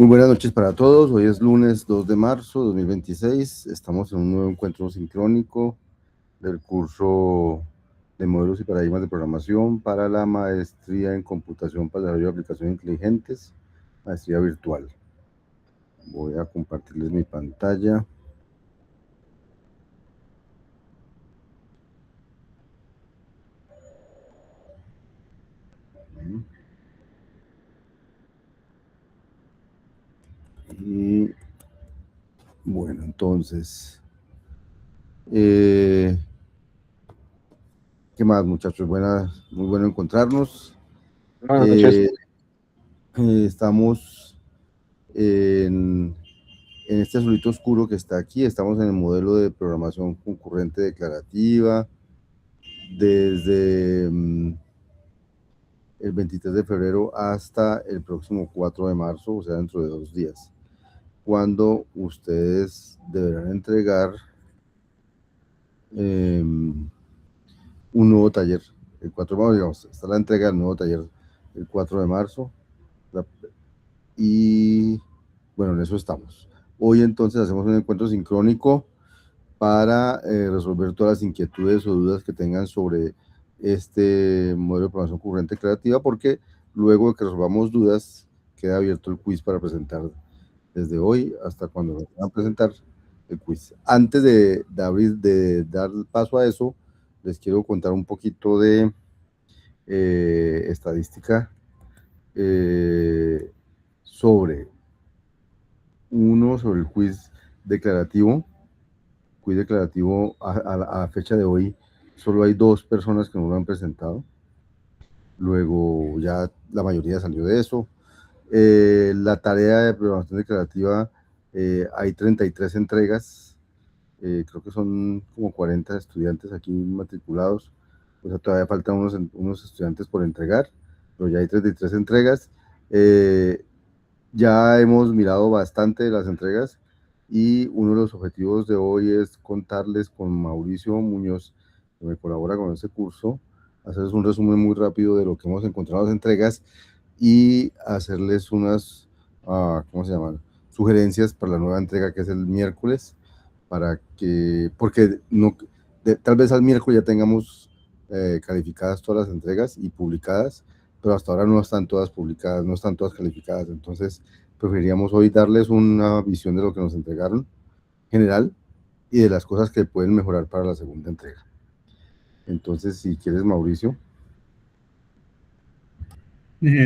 Muy buenas noches para todos. Hoy es lunes 2 de marzo de 2026. Estamos en un nuevo encuentro sincrónico del curso de modelos y paradigmas de programación para la maestría en computación para el desarrollo de aplicaciones inteligentes, maestría virtual. Voy a compartirles mi pantalla. Y bueno, entonces, ¿qué más, muchachos? Muy bueno encontrarnos. Buenas noches. Estamos en este azulito oscuro que está aquí. Estamos en el modelo de programación concurrente declarativa desde el 23 de febrero hasta el próximo 4 de marzo, o sea, dentro de 2 días, cuando ustedes deberán entregar un nuevo taller. El 4 de marzo, digamos, está la entrega del nuevo taller el 4 de marzo. Y bueno, en eso estamos. Hoy entonces hacemos un encuentro sincrónico para resolver todas las inquietudes o dudas que tengan sobre este modelo de programación concurrente declarativa, porque luego de que resolvamos dudas, queda abierto el quiz para presentar desde hoy hasta cuando nos van a presentar el quiz. Antes de dar paso a eso, les quiero contar un poquito de estadística sobre el quiz declarativo. A fecha de hoy solo hay 2 personas que no lo han presentado. Luego ya la mayoría salió de eso. La tarea de programación declarativa, hay 33 entregas. Creo que son como 40 estudiantes aquí matriculados. O sea, todavía faltan unos estudiantes por entregar, pero ya hay 33 entregas. Ya hemos mirado bastante de las entregas y uno de los objetivos de hoy es contarles con Mauricio Muñoz, que me colabora con este curso, hacerles un resumen muy rápido de lo que hemos encontrado en las entregas y hacerles unas, ¿cómo se llaman? Sugerencias para la nueva entrega que es el miércoles, porque no, tal vez al miércoles ya tengamos calificadas todas las entregas y publicadas, pero hasta ahora no están todas publicadas, no están todas calificadas. Entonces preferiríamos hoy darles una visión de lo que nos entregaron general y de las cosas que pueden mejorar para la segunda entrega. Entonces, si quieres, Mauricio.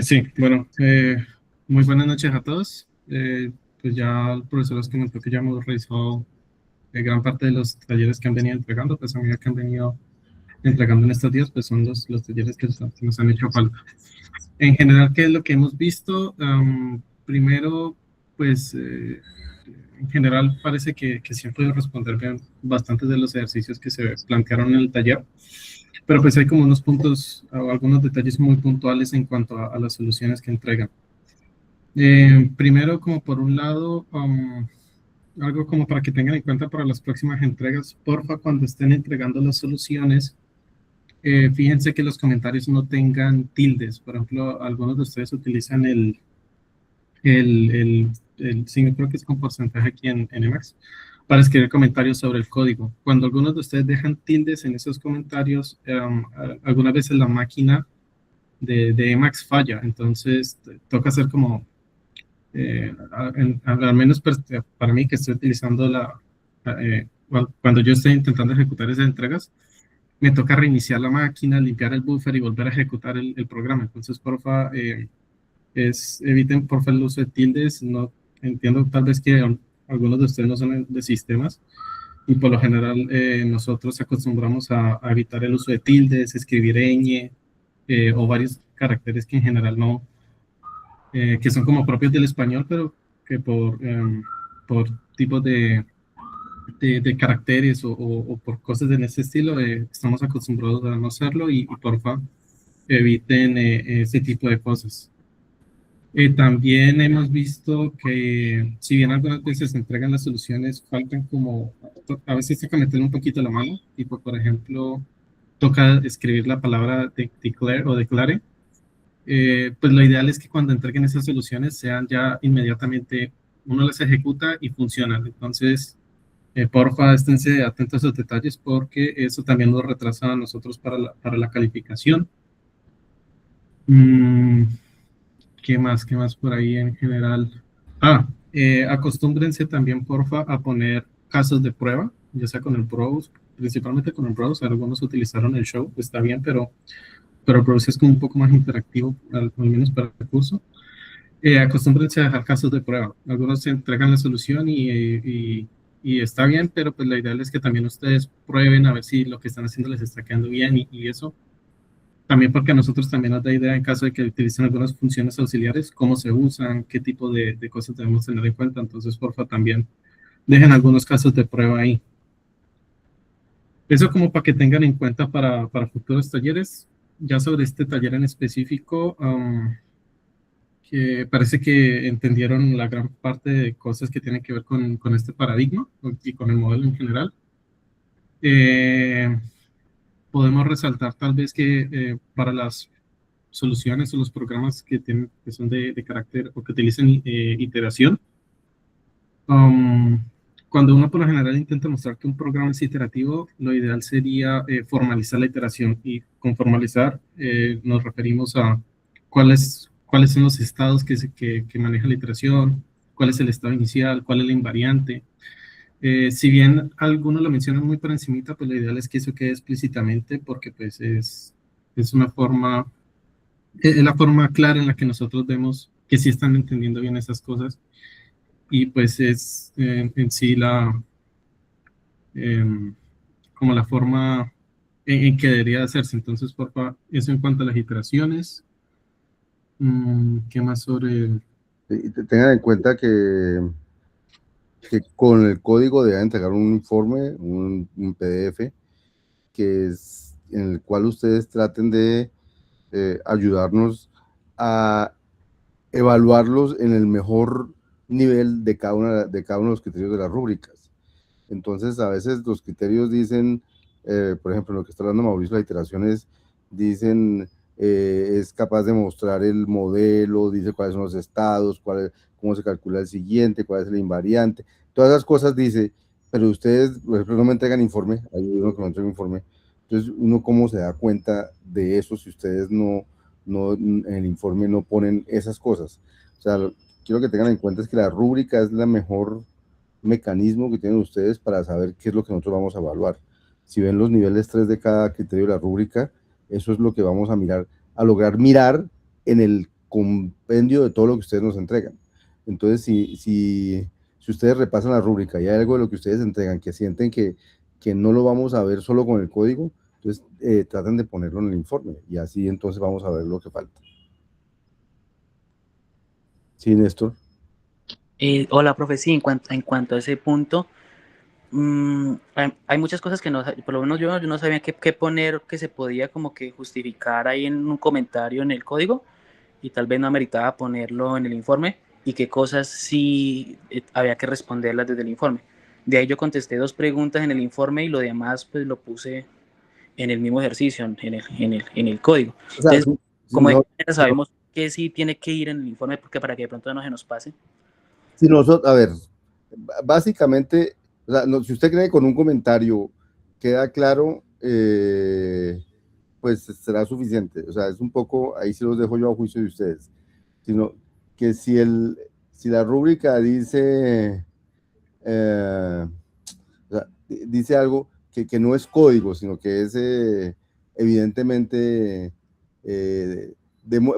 Sí, bueno, muy buenas noches a todos. Pues ya el profesor nos comentó que ya hemos realizado gran parte de los talleres que han venido entregando, pues a medida que han venido entregando en estos días, pues son los talleres que nos han hecho falta. En general, ¿qué es lo que hemos visto? Primero, pues en general parece que sí han podido responder bien bastantes de los ejercicios que se plantearon en el taller. Pero pues hay como unos puntos o algunos detalles muy puntuales en cuanto a las soluciones que entregan. Primero, como por un lado, algo como para que tengan en cuenta para las próximas entregas, porfa, cuando estén entregando las soluciones, fíjense que los comentarios no tengan tildes. Por ejemplo, algunos de ustedes utilizan el signo, creo que es con porcentaje aquí en Emacs, para escribir comentarios sobre el código. Cuando algunos de ustedes dejan tildes en esos comentarios, algunas veces la máquina de Emacs falla, entonces toca hacer como, al menos para mí que estoy utilizando cuando yo estoy intentando ejecutar esas entregas, me toca reiniciar la máquina, limpiar el buffer y volver a ejecutar el programa. Entonces, porfa, eviten porfa el uso de tildes. No entiendo tal vez que algunos de ustedes no son de sistemas y por lo general nosotros acostumbramos a evitar el uso de tildes, escribir ñ o varios caracteres que en general no, que son como propios del español, pero que por tipos de caracteres o por cosas de ese estilo estamos acostumbrados a no hacerlo y porfa eviten ese tipo de cosas. También hemos visto que si bien algunas veces se entregan las soluciones, faltan como, a veces hay que meter un poquito la mano, tipo por ejemplo, toca escribir la palabra declare o declare, pues lo ideal es que cuando entreguen esas soluciones sean ya inmediatamente, uno las ejecuta y funcionan. Entonces, porfa, esténse atentos a los detalles porque eso también nos retrasa a nosotros para la calificación. Mm, ¿Qué más? ¿Qué más por ahí en general? Acostúmbrense también, porfa, a poner casos de prueba, ya sea con el browse, principalmente con el browse. Algunos utilizaron el show, está bien, pero el browse es como un poco más interactivo, al menos para el curso. Acostúmbrense a dejar casos de prueba. Algunos se entregan la solución y está bien, pero pues la ideal es que también ustedes prueben a ver si lo que están haciendo les está quedando bien y eso. También porque a nosotros también nos da idea en caso de que utilicen algunas funciones auxiliares, cómo se usan, qué tipo de cosas debemos tener en cuenta. Entonces, porfa, también dejen algunos casos de prueba ahí. Eso como para que tengan en cuenta para futuros talleres. Ya sobre este taller en específico, que parece que entendieron la gran parte de cosas que tienen que ver con este paradigma y con el modelo en general. Eh, Podemos resaltar tal vez que para las soluciones o los programas que son de carácter o que utilicen iteración, um, cuando uno por lo general intenta mostrar que un programa es iterativo, lo ideal sería formalizar la iteración. Y con formalizar nos referimos a cuáles son los estados que maneja la iteración, cuál es el estado inicial, cuál es la invariante. Si bien algunos lo mencionan muy por encimita, pues lo ideal es que eso quede explícitamente porque pues es una forma, es la forma clara en la que nosotros vemos que sí están entendiendo bien esas cosas y pues es en sí em, como la forma en que debería hacerse. Entonces, por favor, eso en cuanto a las iteraciones. ¿Qué más sobre? Y tengan en cuenta que con el código deben entregar un informe, un PDF, que es en el cual ustedes traten de ayudarnos a evaluarlos en el mejor nivel de cada uno de los criterios de las rúbricas. Entonces, a veces los criterios dicen, por ejemplo, lo que está hablando Mauricio, las iteraciones dicen, es capaz de mostrar el modelo, dice cuáles son los estados, cómo se calcula el siguiente, cuál es el invariante, todas esas cosas dice, pero ustedes, por ejemplo, no me entregan informe, hay uno que no entrega informe, entonces uno cómo se da cuenta de eso si ustedes no en el informe no ponen esas cosas. O sea, quiero que tengan en cuenta es que la rúbrica es la mejor mecanismo que tienen ustedes para saber qué es lo que nosotros vamos a evaluar. Si ven los niveles 3 de cada criterio de la rúbrica, eso es lo que vamos a mirar, a lograr mirar en el compendio de todo lo que ustedes nos entregan. Entonces, si ustedes repasan la rúbrica y hay algo de lo que ustedes entregan que sienten que no lo vamos a ver solo con el código, entonces traten de ponerlo en el informe y así entonces vamos a ver lo que falta. Sí, Néstor. Hola, profe, sí, en cuanto a ese punto, hay muchas cosas que no, por lo menos yo no sabía qué poner que se podía como que justificar ahí en un comentario en el código y tal vez no ameritaba ponerlo en el informe y qué cosas sí había que responderlas desde el informe. De ahí yo contesté 2 preguntas en el informe y lo demás pues lo puse en el mismo ejercicio, en el código. O sea, Entonces, si como de nosotros, manera sabemos que sí tiene que ir en el informe porque para que de pronto no se nos pase. a ver, básicamente, o sea, si usted cree que con un comentario queda claro, pues será suficiente. O sea, es un poco, ahí se los dejo yo a juicio de ustedes. Sino que si la rúbrica dice, o sea, dice algo que no es código, sino que es evidentemente,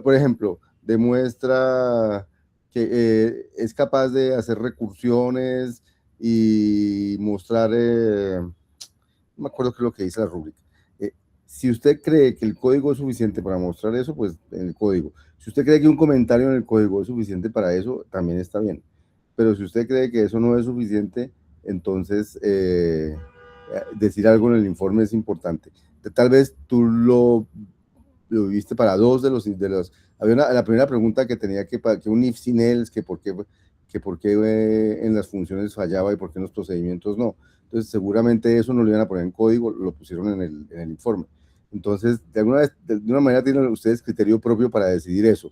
por ejemplo, demuestra que es capaz de hacer recursiones y mostrar, no me acuerdo qué es lo que dice la rúbrica. Si usted cree que el código es suficiente para mostrar eso, pues en el código. Si usted cree que un comentario en el código es suficiente para eso, también está bien. Pero si usted cree que eso no es suficiente, entonces decir algo en el informe es importante. Tal vez tú lo viste para dos de los la primera pregunta que tenía que un if sin else, que por qué en las funciones fallaba y por qué en los procedimientos no. Entonces seguramente eso no lo iban a poner en código, lo pusieron en el informe. Entonces, de una manera tienen ustedes criterio propio para decidir eso.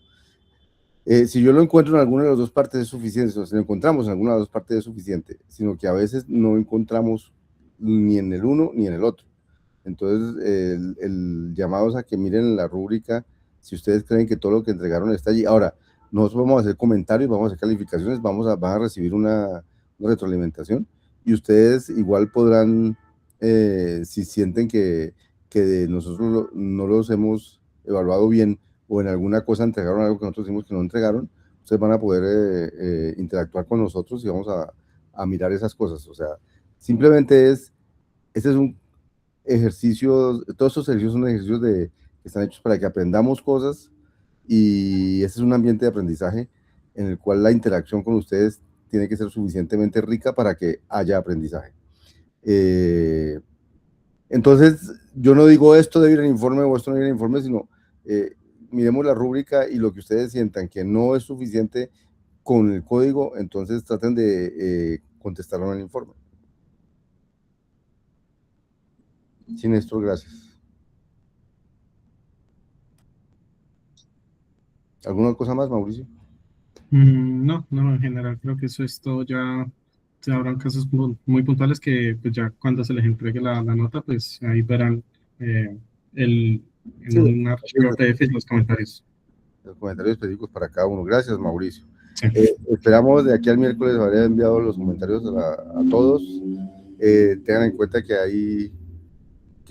Si yo lo encuentro en alguna de las dos partes es suficiente, o si lo encontramos en alguna de las dos partes es suficiente, sino que a veces no encontramos ni en el uno ni en el otro. Entonces, el llamado es a que miren la rúbrica, si ustedes creen que todo lo que entregaron está allí. Ahora, nosotros vamos a hacer comentarios, vamos a hacer calificaciones, van a recibir una retroalimentación, y ustedes igual podrán, si sienten que nosotros no los hemos evaluado bien, o en alguna cosa entregaron algo que nosotros decimos que no entregaron, ustedes van a poder interactuar con nosotros y vamos a mirar esas cosas. O sea, simplemente este es un ejercicio, todos estos ejercicios son ejercicios que están hechos para que aprendamos cosas, y este es un ambiente de aprendizaje en el cual la interacción con ustedes tiene que ser suficientemente rica para que haya aprendizaje. Entonces, yo no digo esto debe ir en informe o esto no debe ir en informe, sino miremos la rúbrica, y lo que ustedes sientan que no es suficiente con el código, entonces traten de contestarlo en el informe. Sí, Néstor, gracias. ¿Alguna cosa más, Mauricio? No, en general creo que eso es todo. Ya habrán casos muy puntuales que pues ya cuando se les entregue la nota, pues ahí verán eh, en Sí, un archivo PDF los comentarios. los comentarios específicos para cada uno. Gracias, Mauricio. Sí. Esperamos de aquí al miércoles haber enviado los comentarios a todos. Tengan en cuenta que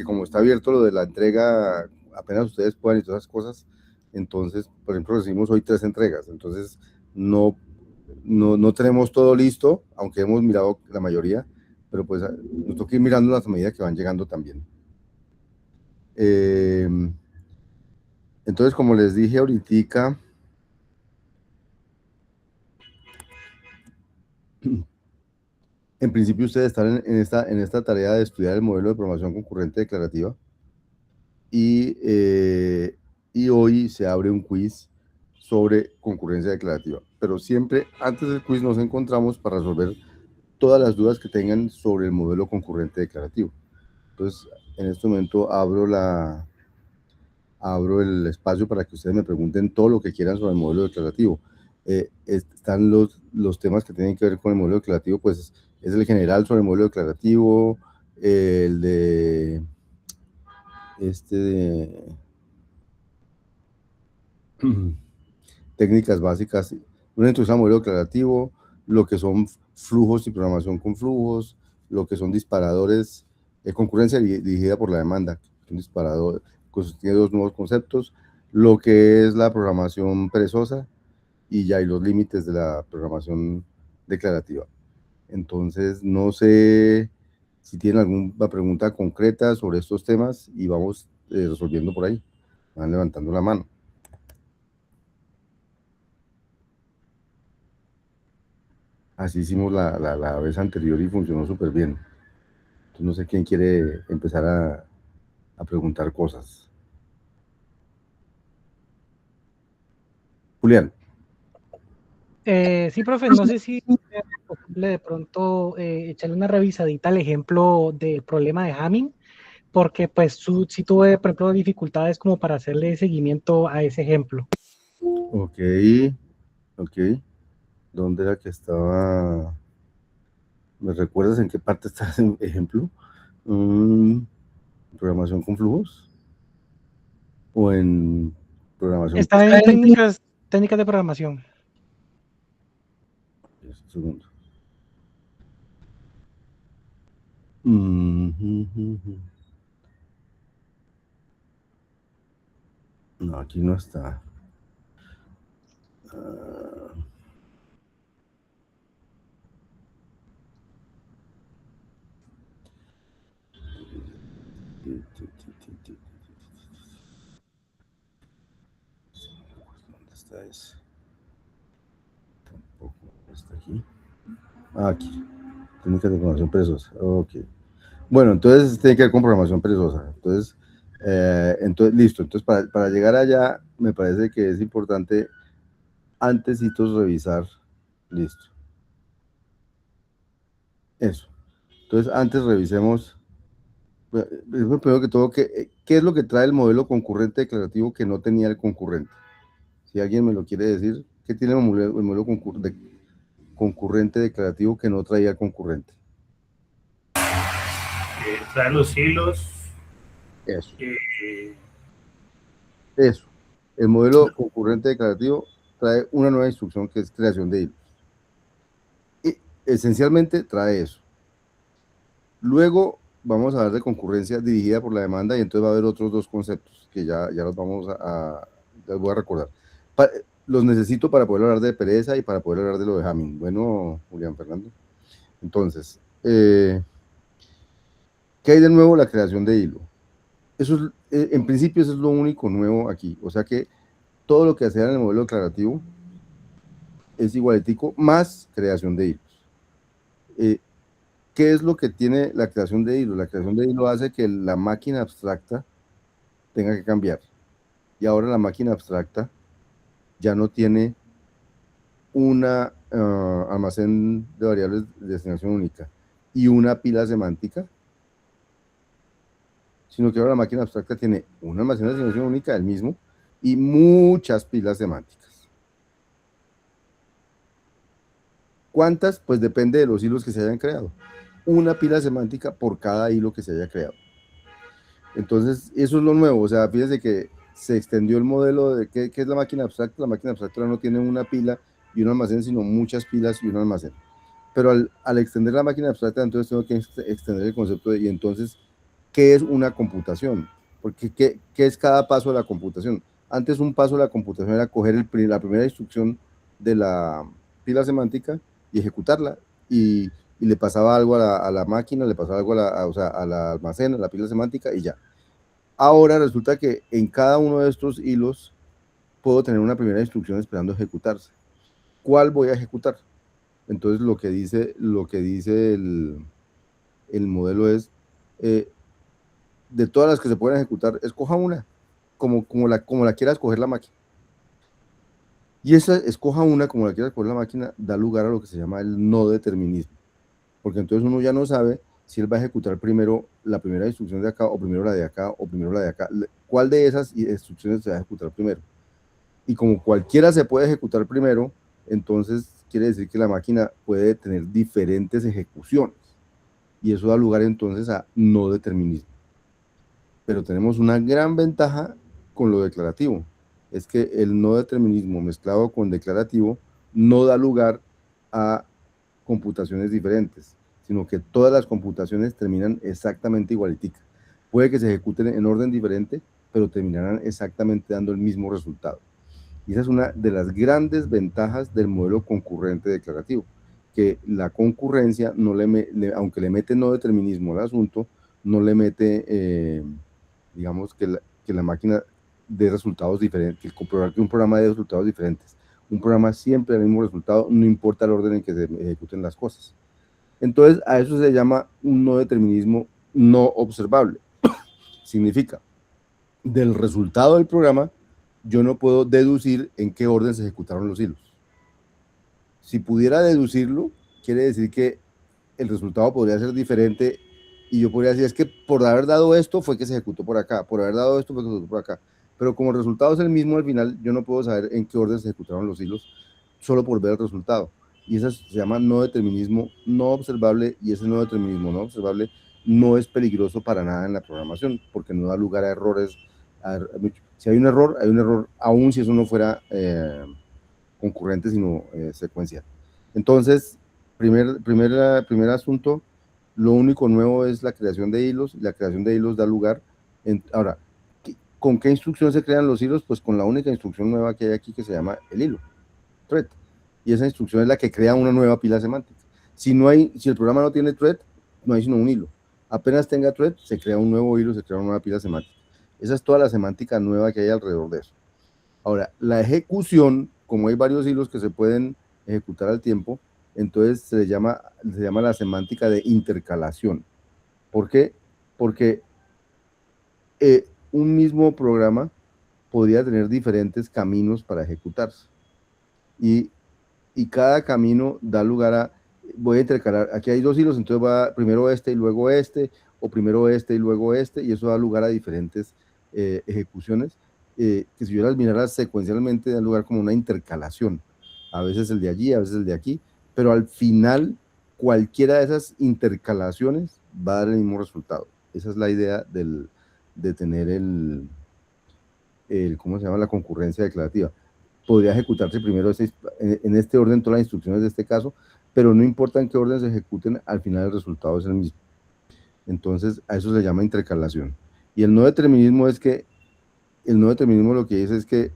como está abierto lo de la entrega, apenas ustedes puedan y todas esas cosas, entonces, por ejemplo, recibimos hoy 3 entregas, entonces no tenemos todo listo, aunque hemos mirado la mayoría, pero pues nos toca ir mirando a medida que van llegando también. Entonces, como les dije ahorita, en principio ustedes están en esta tarea de estudiar el modelo de programación concurrente declarativa, y hoy se abre un quiz sobre concurrencia declarativa, pero siempre antes del quiz nos encontramos para resolver todas las dudas que tengan sobre el modelo concurrente declarativo. Entonces, en este momento abro el espacio para que ustedes me pregunten todo lo que quieran sobre el modelo declarativo. Están los temas que tienen que ver con el modelo declarativo, pues es el general sobre el modelo declarativo, el de técnicas básicas, una introducción al modelo declarativo, lo que son flujos y programación con flujos, lo que son disparadores, concurrencia dirigida por la demanda, un disparador, tiene dos nuevos conceptos, lo que es la programación perezosa, y ya hay los límites de la programación declarativa. Entonces, no sé si tienen alguna pregunta concreta sobre estos temas, y vamos resolviendo por ahí. Van levantando la mano. Así hicimos la vez anterior y funcionó súper bien. Entonces, no sé quién quiere empezar a preguntar cosas. Julián. Sí, profe, no sé si es posible de pronto echarle una revisadita al ejemplo del problema de Hamming, porque pues sí tuve, por ejemplo, dificultades como para hacerle seguimiento a ese ejemplo. Ok. ¿Dónde era que estaba? ¿Me recuerdas en qué parte está ese ejemplo? ¿Programación con flujos? ¿O en programación? Está en técnicas de programación. Un segundo. No, aquí no está. ¿Dónde está ese? Tampoco está aquí. Aquí. Técnicas de programación perezosa. Ok. Bueno, entonces tiene que ver con programación perezosa. Entonces, listo. Entonces, para llegar allá, me parece que es importante antesitos revisar. Listo. Eso. Entonces, antes revisemos Primero que todo, ¿qué es lo que trae el modelo concurrente declarativo que no tenía el concurrente? Si alguien me lo quiere decir, ¿qué tiene el modelo concurrente declarativo que no traía el concurrente? Trae los hilos. Eso. Eso. El modelo concurrente declarativo trae una nueva instrucción que es creación de hilos. Y esencialmente trae eso. Luego vamos a hablar de concurrencia dirigida por la demanda y entonces va a haber otros dos conceptos que ya los vamos les voy a recordar. Los necesito para poder hablar de pereza y para poder hablar de lo de Hamming. Bueno, Julián Fernando. Entonces, ¿qué hay de nuevo? La creación de hilo. Eso es, en principio eso es lo único nuevo aquí. O sea que todo lo que hacía en el modelo declarativo es igualitico más creación de hilos. ¿Qué es lo que tiene la creación de hilo? La creación de hilo hace que la máquina abstracta tenga que cambiar. Y ahora la máquina abstracta ya no tiene una almacén de variables de destinación única y una pila semántica, sino que ahora la máquina abstracta tiene un almacén de destinación única, el mismo, y muchas pilas semánticas. ¿Cuántas? Pues depende de los hilos que se hayan creado. Una pila semántica por cada hilo que se haya creado. Entonces, eso es lo nuevo. O sea, fíjense que se extendió el modelo de ¿qué es la máquina abstracta? La máquina abstracta no tiene una pila y un almacén, sino muchas pilas y un almacén. Pero al extender la máquina abstracta, entonces tengo que extender el concepto de, y entonces, ¿qué es una computación? Porque ¿qué es cada paso de la computación? Antes un paso de la computación era coger la primera instrucción de la pila semántica y ejecutarla, y le pasaba algo a la máquina, le pasaba algo a la almacén, a la pila semántica, y ya. Ahora resulta que en cada uno de estos hilos puedo tener una primera instrucción esperando ejecutarse. ¿Cuál voy a ejecutar? Entonces lo que dice el modelo es, de todas las que se pueden ejecutar, escoja una, como la quiera escoger la máquina. Y esa escoja una como la quiera escoger la máquina da lugar a lo que se llama el no determinismo. Porque entonces uno ya no sabe si él va a ejecutar primero la primera instrucción de acá, o primero la de acá, o primero la de acá. ¿Cuál de esas instrucciones se va a ejecutar primero? Y como cualquiera se puede ejecutar primero, entonces quiere decir que la máquina puede tener diferentes ejecuciones. Y eso da lugar entonces a no determinismo. Pero tenemos una gran ventaja con lo declarativo. Es que el no determinismo mezclado con declarativo no da lugar a computaciones diferentes, sino que todas las computaciones terminan exactamente igualiticas. Puede que se ejecuten en orden diferente, pero terminarán exactamente dando el mismo resultado. Y esa es una de las grandes ventajas del modelo concurrente declarativo, que la concurrencia, aunque le mete no determinismo al asunto, no le mete, digamos, que la máquina dé resultados diferentes, que un programa dé resultados diferentes. Un programa siempre da el mismo resultado, no importa el orden en que se ejecuten las cosas. Entonces, a eso se llama un no determinismo no observable. Significa, del resultado del programa, yo no puedo deducir en qué orden se ejecutaron los hilos. Si pudiera deducirlo, quiere decir que el resultado podría ser diferente y yo podría decir, es que por haber dado esto fue que se ejecutó por acá, por haber dado esto fue que se ejecutó por acá. Pero como el resultado es el mismo al final, yo no puedo saber en qué orden se ejecutaron los hilos solo por ver el resultado. Y eso se llama no determinismo no observable, y ese no determinismo no observable no es peligroso para nada en la programación, porque no da lugar a errores. Si hay un error, aun si eso no fuera concurrente, sino secuencial. Entonces, primer asunto, lo único nuevo es la creación de hilos. La creación de hilos da lugar. Ahora, ¿con qué instrucción se crean los hilos? Pues con la única instrucción nueva que hay aquí, que se llama el hilo, thread. Y esa instrucción es la que crea una nueva pila semántica. Si el programa no tiene thread, no hay sino un hilo. Apenas tenga thread, se crea un nuevo hilo, se crea una nueva pila semántica. Esa es toda la semántica nueva que hay alrededor de eso. Ahora, la ejecución, como hay varios hilos que se pueden ejecutar al tiempo, entonces se llama la semántica de intercalación. ¿Por qué? Porque un mismo programa podría tener diferentes caminos para ejecutarse. Y cada camino da lugar a, voy a intercalar, aquí hay dos hilos, entonces va primero este y luego este, o primero este y luego este, y eso da lugar a diferentes ejecuciones, que si yo las mirara secuencialmente dan lugar como una intercalación, a veces el de allí, a veces el de aquí, pero al final cualquiera de esas intercalaciones va a dar el mismo resultado. Esa es la idea de tener ¿cómo se llama? La concurrencia declarativa. Podría ejecutarse primero en este orden todas las instrucciones de este caso, pero no importa en qué orden se ejecuten, al final el resultado es el mismo. Entonces, a eso se llama intercalación. Y el no determinismo lo que dice es que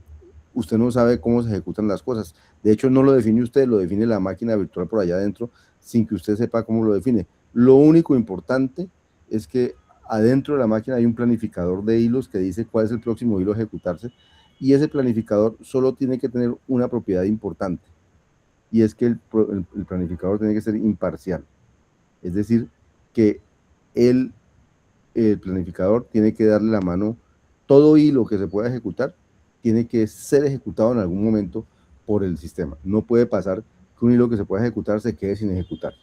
usted no sabe cómo se ejecutan las cosas. De hecho, no lo define usted, lo define la máquina virtual por allá adentro, sin que usted sepa cómo lo define. Lo único importante es que adentro de la máquina hay un planificador de hilos que dice cuál es el próximo hilo a ejecutarse, y ese planificador solo tiene que tener una propiedad importante, y es que el planificador tiene que ser imparcial. Es decir, que el planificador tiene que darle la mano, todo hilo que se pueda ejecutar tiene que ser ejecutado en algún momento por el sistema. No puede pasar que un hilo que se pueda ejecutar se quede sin ejecutar.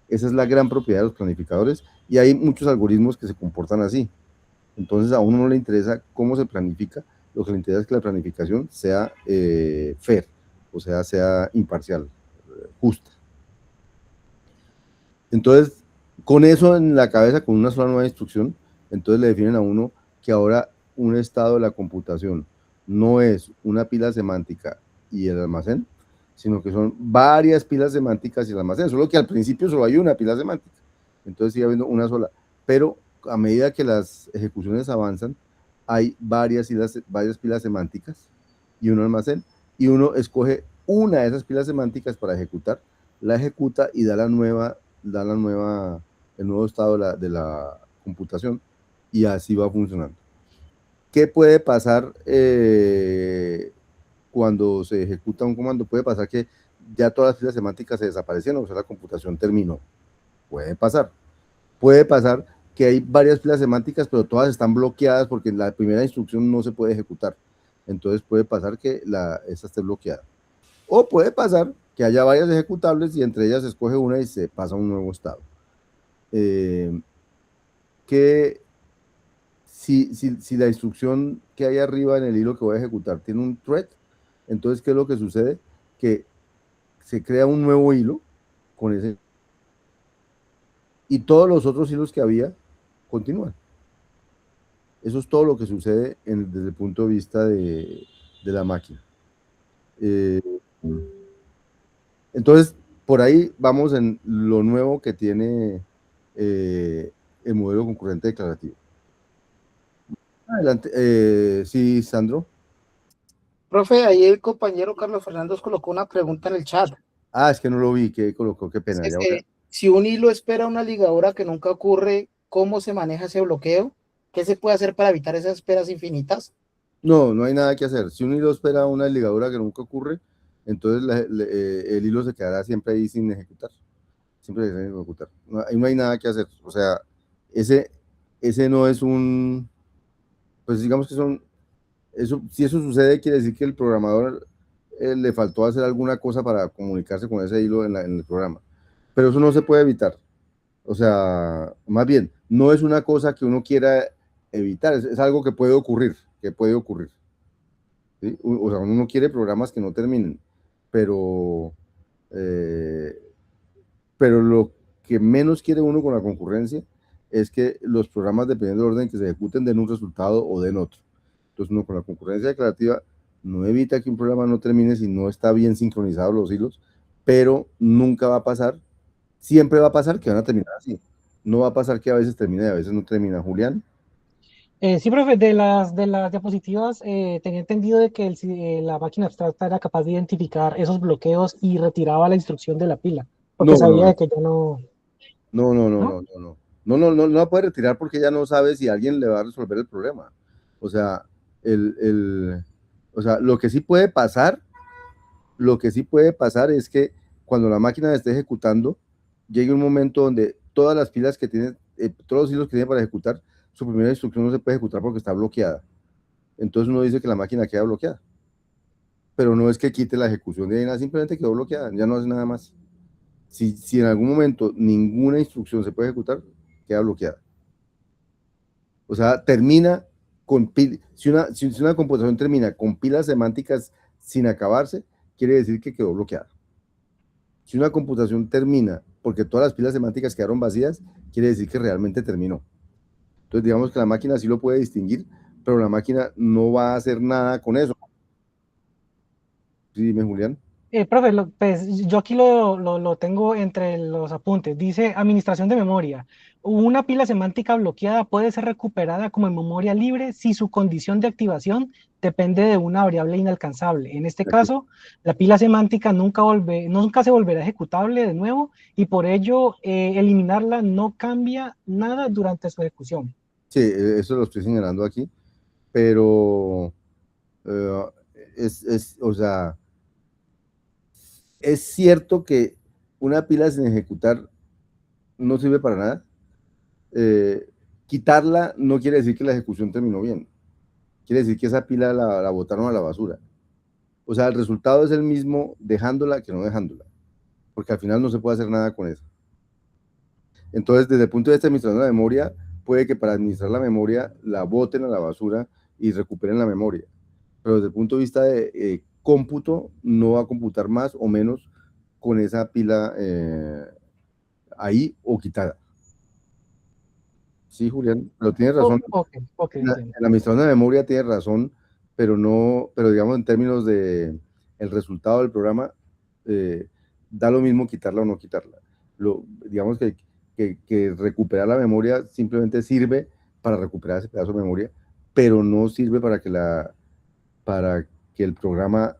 Esa es la gran propiedad de los planificadores, y hay muchos algoritmos que se comportan así. Entonces a uno no le interesa cómo se planifica, lo que le interesa es que la planificación sea fair, o sea imparcial, justa. Entonces, con eso en la cabeza, con una sola nueva instrucción, entonces le definen a uno que ahora un estado de la computación no es una pila semántica y el almacén, sino que son varias pilas semánticas y el almacén, solo que al principio solo hay una pila semántica, entonces sigue habiendo una sola, pero a medida que las ejecuciones avanzan, hay varias pilas semánticas y un almacén, y uno escoge una de esas pilas semánticas para ejecutar, la ejecuta y da el nuevo estado de la computación, y así va funcionando. ¿Qué puede pasar cuando se ejecuta un comando? Puede pasar que ya todas las filas semánticas se desaparecieron, o sea, la computación terminó. Puede pasar. Puede pasar que hay varias filas semánticas, pero todas están bloqueadas porque la primera instrucción no se puede ejecutar. Entonces puede pasar que esa esté bloqueada. O puede pasar que haya varias ejecutables y entre ellas se escoge una y se pasa a un nuevo estado. Que si la instrucción que hay arriba en el hilo que voy a ejecutar tiene un thread, entonces, ¿qué es lo que sucede? Que se crea un nuevo hilo con ese, y todos los otros hilos que había continúan. Eso es todo lo que sucede desde el punto de vista de la máquina. Entonces, por ahí vamos en lo nuevo que tiene el modelo concurrente declarativo. Adelante, sí, Sandro. Profe, ahí el compañero Carlos Fernando colocó una pregunta en el chat. Ah, es que no lo vi, que colocó, qué pena. Es que, si un hilo espera una ligadura que nunca ocurre, ¿cómo se maneja ese bloqueo? ¿Qué se puede hacer para evitar esas esperas infinitas? No, no hay nada que hacer. Si un hilo espera una ligadura que nunca ocurre, entonces el hilo se quedará siempre ahí sin ejecutar. Siempre sin ejecutar. Ahí no hay nada que hacer. O sea, ese no es pues digamos que si eso sucede, quiere decir que el programador le faltó hacer alguna cosa para comunicarse con ese hilo en el programa. Pero eso no se puede evitar. O sea, más bien, no es una cosa que uno quiera evitar, es algo que puede ocurrir, ¿sí? O sea, uno no quiere programas que no terminen, pero, eh, pero lo que menos quiere uno con la concurrencia es que los programas, dependiendo del orden que se ejecuten, den un resultado o den otro. Entonces, uno con la concurrencia declarativa no evita que un programa no termine si no está bien sincronizados los hilos, pero nunca va a pasar, siempre va a pasar que van a terminar así. No va a pasar que a veces termine y a veces no termina. Julián. Sí, profe, de las diapositivas tenía entendido de que la máquina abstracta era capaz de identificar esos bloqueos y retiraba la instrucción de la pila, porque No, sabía de que ya no... no la puede retirar porque ya no sabe si alguien le va a resolver el problema. O sea, lo que sí puede pasar es que cuando la máquina esté ejecutando, llegue un momento donde todas las pilas que tiene, todos los hilos que tiene para ejecutar, su primera instrucción no se puede ejecutar porque está bloqueada. Entonces uno dice que la máquina queda bloqueada. Pero no es que quite la ejecución de nada, simplemente quedó bloqueada, ya no hace nada más. Si en algún momento ninguna instrucción se puede ejecutar, queda bloqueada. O sea, termina con si una computación termina con pilas semánticas sin acabarse, quiere decir que quedó bloqueada. Si una computación termina porque todas las pilas semánticas quedaron vacías, quiere decir que realmente terminó. Entonces, digamos que la máquina sí lo puede distinguir, pero la máquina no va a hacer nada con eso. Sí, dime, Julián. Profe, pues, yo aquí lo tengo entre los apuntes. Dice administración de memoria. Una pila semántica bloqueada puede ser recuperada como en memoria libre si su condición de activación depende de una variable inalcanzable. En este caso, la pila semántica nunca se volverá ejecutable de nuevo y por ello eliminarla no cambia nada durante su ejecución. Sí, eso lo estoy señalando aquí, pero o sea, es cierto que una pila sin ejecutar no sirve para nada. Quitarla no quiere decir que la ejecución terminó bien. Quiere decir que esa pila la botaron a la basura. O sea, el resultado es el mismo dejándola que no dejándola, porque al final no se puede hacer nada con eso. Entonces, desde el punto de vista de administración de la memoria, puede que para administrar la memoria la boten a la basura y recuperen la memoria. Pero desde el punto de vista de cómputo, no va a computar más o menos con esa pila ahí o quitada. Sí, Julián, pero tienes razón. Ok, En entiendo. la administración de memoria tiene razón, pero no, pero digamos en términos de el resultado del programa, da lo mismo quitarla o no quitarla. Digamos que recuperar la memoria simplemente sirve para recuperar ese pedazo de memoria, pero no sirve para que el programa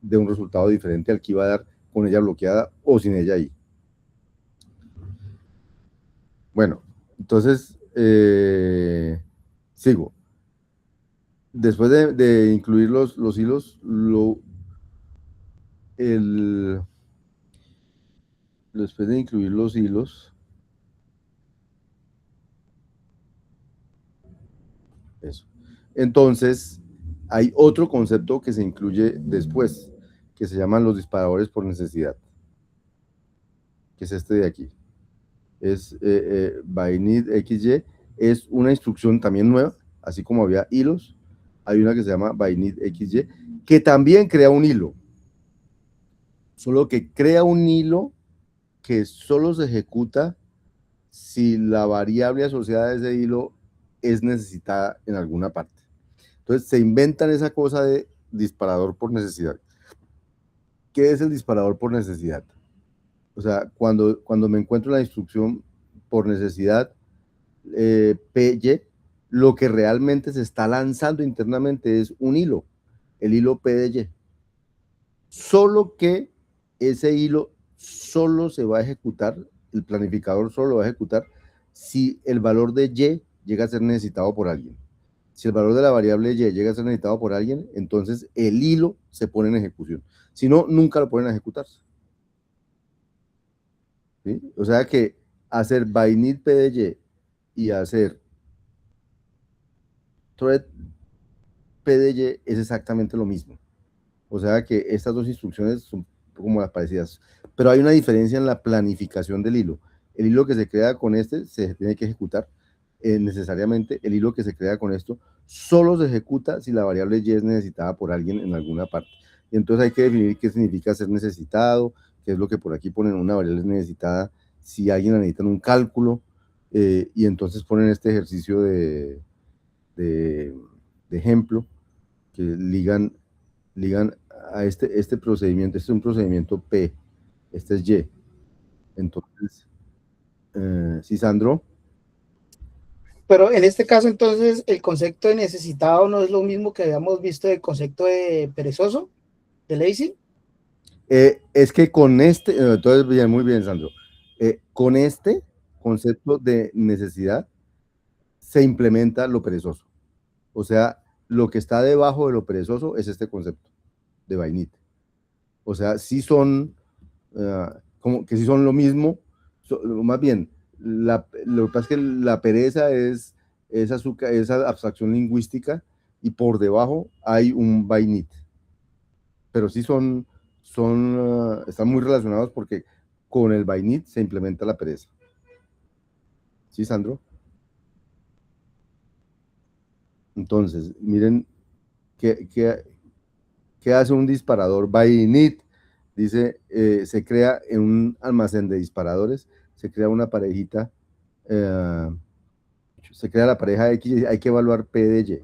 dé un resultado diferente al que iba a dar con ella bloqueada o sin ella ahí. Bueno, entonces sigo. Después de incluir los hilos, después de incluir los hilos, eso. Entonces, hay otro concepto que se incluye después, que se llaman los disparadores por necesidad, que es este de aquí. Es by XY, es una instrucción también nueva, así como había hilos, hay una que se llama by XY, que también crea un hilo, solo que crea un hilo que solo se ejecuta si la variable asociada a ese hilo es necesitada en alguna parte. Entonces se inventan esa cosa de disparador por necesidad. ¿Qué es el disparador por necesidad? O sea, cuando me encuentro la instrucción por necesidad PY, lo que realmente se está lanzando internamente es un hilo, el hilo PDY. Solo que ese hilo solo se va a ejecutar, el planificador solo lo va a ejecutar si el valor de Y llega a ser necesitado por alguien. Si el valor de la variable Y llega a ser necesitado por alguien, entonces el hilo se pone en ejecución. Si no, nunca lo ponen a ejecutarse. ¿Sí? O sea que hacer by PDY y hacer thread PDY es exactamente lo mismo. O sea que estas dos instrucciones son como las parecidas. Pero hay una diferencia en la planificación del hilo. El hilo que se crea con este se tiene que ejecutar necesariamente. El hilo que se crea con esto solo se ejecuta si la variable Y es necesitada por alguien en alguna parte. Y entonces hay que definir qué significa ser necesitado, que es lo que por aquí ponen una variable necesitada, si alguien la necesita en un cálculo, y entonces ponen este ejercicio de ejemplo que ligan a este procedimiento. Este es un procedimiento P, este es Y. Entonces, ¿sí, Sandro? Pero en este caso, entonces, el concepto de necesitado no es lo mismo que habíamos visto del concepto de perezoso, de lazy. Es que con entonces, bien, muy bien, Sandro. Con este concepto de necesidad se implementa lo perezoso. O sea, lo que está debajo de lo perezoso es este concepto de vainit. O sea, sí son, como que sí son lo mismo, más bien, lo que pasa es que la pereza es azúcar, esa abstracción lingüística, y por debajo hay un vainit. Pero sí están muy relacionados porque con el vainit se implementa la pereza. ¿Sí, Sandro? Entonces, miren qué hace un disparador by init. Dice, se crea en un almacén de disparadores, se crea una parejita, se crea la pareja X, hay que evaluar P de Y.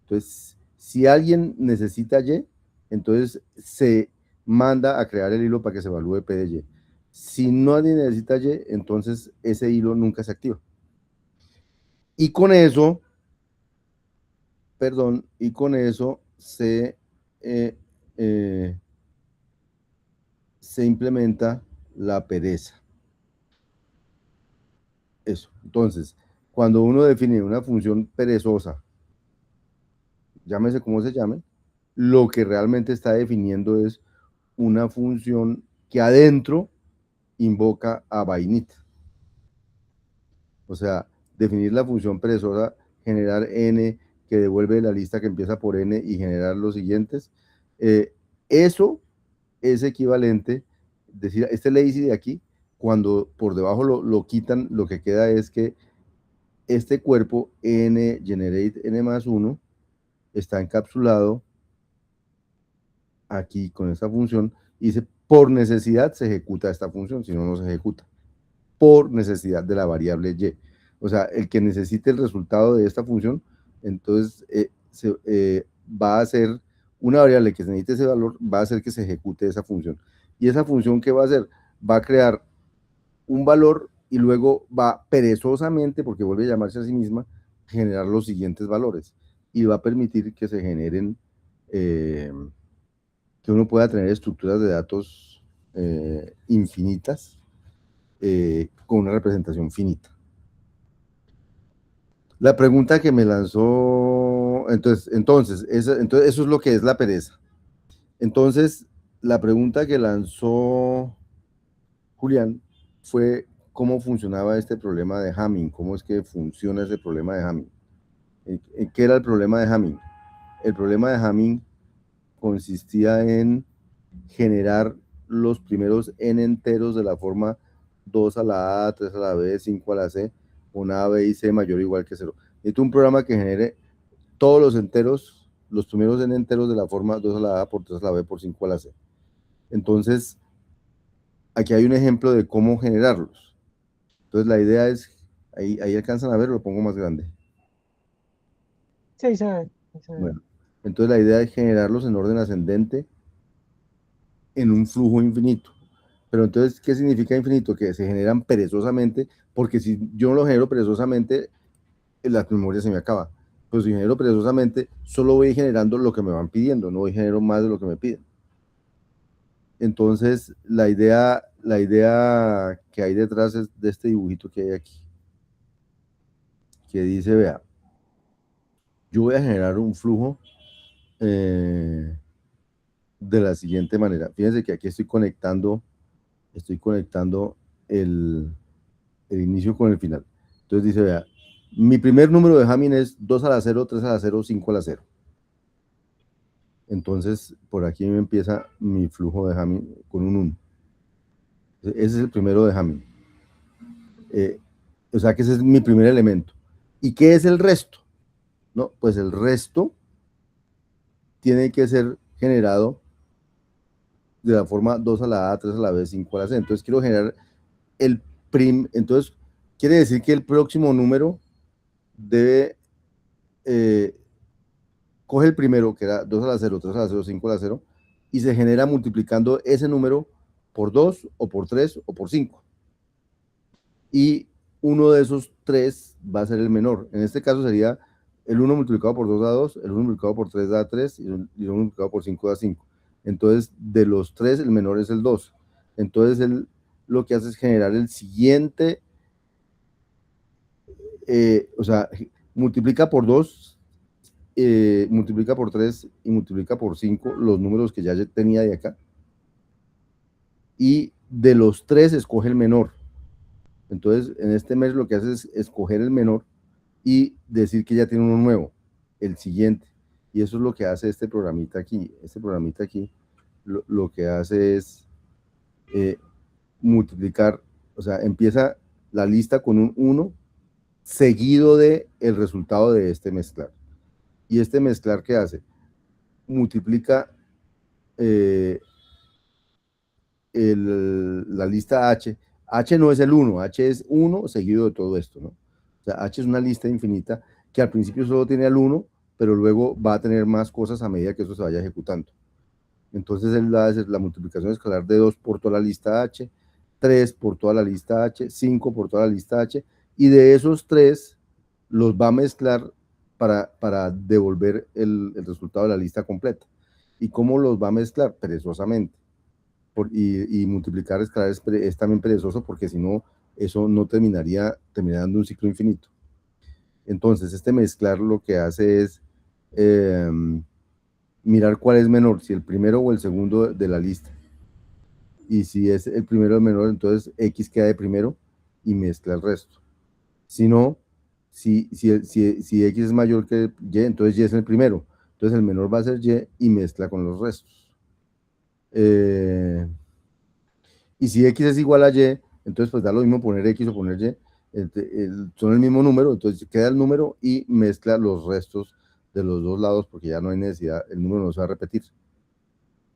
Entonces, si alguien necesita Y, entonces se manda a crear el hilo para que se evalúe P de Y. Si nadie necesita Y, entonces ese hilo nunca se activa. Y con eso, perdón, y con eso se implementa la pereza. Eso. Entonces, cuando uno define una función perezosa, llámese como se llame, lo que realmente está definiendo es una función que adentro invoca a vainita. O sea, definir la función perezosa, generar n que devuelve la lista que empieza por n y generar los siguientes. Eso es equivalente, decir, este lazy de aquí, cuando por debajo lo quitan, lo que queda es que este cuerpo n generate n más 1 está encapsulado aquí con esta función y dice, por necesidad se ejecuta esta función, si no, no se ejecuta. Por necesidad de la variable y. O sea, el que necesite el resultado de esta función, entonces va a ser una variable que necesite ese valor, va a hacer que se ejecute esa función. Y esa función, ¿qué va a hacer? Va a crear un valor y luego va perezosamente, porque vuelve a llamarse a sí misma, generar los siguientes valores. Y va a permitir que se generen, que uno pueda tener estructuras de datos infinitas, con una representación finita. La pregunta que me lanzó, entonces eso es lo que es la pereza. Entonces, la pregunta que lanzó Julián fue cómo funcionaba este problema de Hamming, cómo es que funciona ese problema de Hamming. ¿Qué era el problema de Hamming? El problema de Hamming consistía en generar los primeros n enteros de la forma 2 a la A, 3 a la B, 5 a la C, una A, B y C mayor o igual que 0. Necesito un programa que genere todos los enteros, los primeros n enteros de la forma 2 a la A por 3 a la B por 5 a la C. Entonces, aquí hay un ejemplo de cómo generarlos. Entonces, la idea es, ahí alcanzan a ver, lo pongo más grande. Sí, se ve. Bueno, entonces la idea es generarlos en orden ascendente en un flujo infinito. Pero entonces, ¿qué significa infinito? Que se generan perezosamente, porque si yo no lo genero perezosamente, la memoria se me acaba. Pero si genero perezosamente, solo voy generando lo que me van pidiendo, no voy generando más de lo que me piden. Entonces, la idea que hay detrás es de este dibujito que hay aquí, que dice, vea, yo voy a generar un flujo de la siguiente manera. Fíjense que aquí estoy conectando el inicio con el final. Entonces dice, vea, mi primer número de Hamming es 2 a la 0, 3 a la 0, 5 a la 0. Entonces, por aquí me empieza mi flujo de Hamming con un 1. Ese es el primero de Hamming. O sea que ese es mi primer elemento. ¿Y qué es el resto? No, pues el resto tiene que ser generado de la forma 2 a la A, 3 a la B, 5 a la C. Entonces quiero generar el entonces quiere decir que el próximo número debe, coge el primero, que era 2 a la 0, 3 a la 0, 5 a la 0, y se genera multiplicando ese número por 2, o por 3, o por 5. Y uno de esos 3 va a ser el menor. En este caso sería el 1 multiplicado por 2 da 2, el 1 multiplicado por 3 da 3, y el 1 multiplicado por 5 da 5. Entonces, de los 3, el menor es el 2. Entonces, él lo que hace es generar el siguiente, o sea, multiplica por 2, multiplica por 3 y multiplica por 5 los números que ya tenía de acá. Y de los 3 escoge el menor. Entonces, en este mes lo que hace es escoger el menor y decir que ya tiene uno nuevo, el siguiente. Y eso es lo que hace este programita aquí. Este programita aquí lo que hace es multiplicar, o sea, empieza la lista con un 1 seguido de el resultado de este mezclar. ¿Y este mezclar qué hace? Multiplica la lista H. H no es el 1, H es 1 seguido de todo esto, ¿no? O sea, H es una lista infinita que al principio solo tiene al 1, pero luego va a tener más cosas a medida que eso se vaya ejecutando. Entonces él va a hacer la multiplicación escalar de 2 por toda la lista H, 3 por toda la lista H, 5 por toda la lista H, y de esos 3 los va a mezclar para devolver el resultado de la lista completa. ¿Y cómo los va a mezclar? Perezosamente. Y multiplicar escalar es también perezoso, porque si no, eso no terminaría dando un ciclo infinito. Entonces, este mezclar lo que hace es mirar cuál es menor, si el primero o el segundo de la lista. Y si es el primero o el menor, entonces X queda de primero y mezcla el resto. Si no, si X es mayor que Y, entonces Y es el primero. Entonces el menor va a ser Y y mezcla con los restos. Y si X es igual a Y, entonces pues da lo mismo poner X o poner Y. Son el mismo número, entonces queda el número y mezcla los restos de los dos lados, porque ya no hay necesidad, el número no se va a repetir.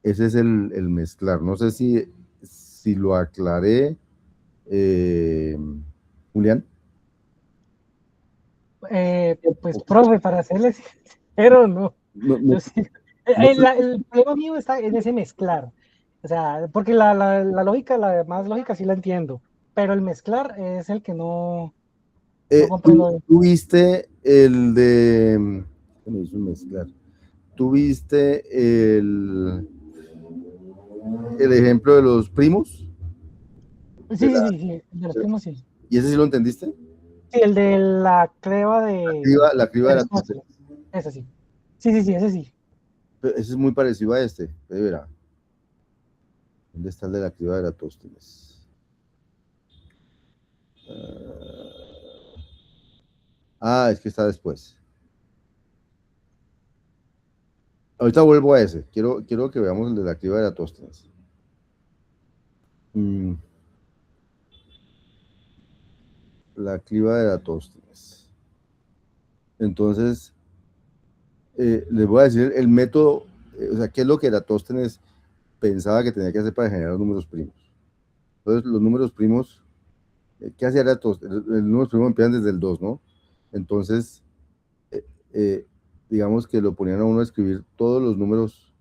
Ese es el mezclar. No sé si lo aclaré, Julián. Pues, profe, para serles sincero, no. No, Yo sí- el problema mío está en ese mezclar. O sea, porque la lógica, la más lógica sí la entiendo, pero el mezclar es el que no comprendo. ¿Tuviste el de... ¿Cómo hizo mezclar? ¿Tuviste el ejemplo de los primos? Sí, de los primos sí. ¿Y ese sí lo entendiste? Sí, el de la creva de... La criba de Eratóstenes. Ese sí. Sí, ese sí. Ese es muy parecido a este. Verá. ¿Dónde está el de la criba de Eratóstenes? Es que está después. Ahorita vuelvo a ese. Quiero que veamos el de la criba de Eratóstenes. La criba de Eratóstenes. Entonces, les voy a decir el método, o sea, qué es lo que Eratóstenes pensaba que tenía que hacer para generar los números primos. Entonces, los números primos, ¿qué hacía Eratóstenes? Los números primos empiezan desde el 2, ¿no? Entonces, digamos que lo ponían a uno a escribir todos los números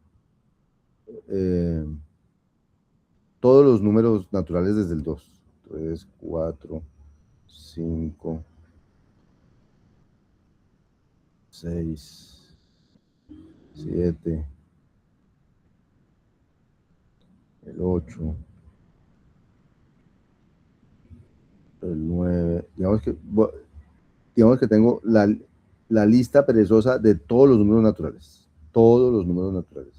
naturales desde el 2. 3, 4, 5, 6, 7, el 8, el 9. Digamos que tengo la lista perezosa de todos los números naturales. Todos los números naturales.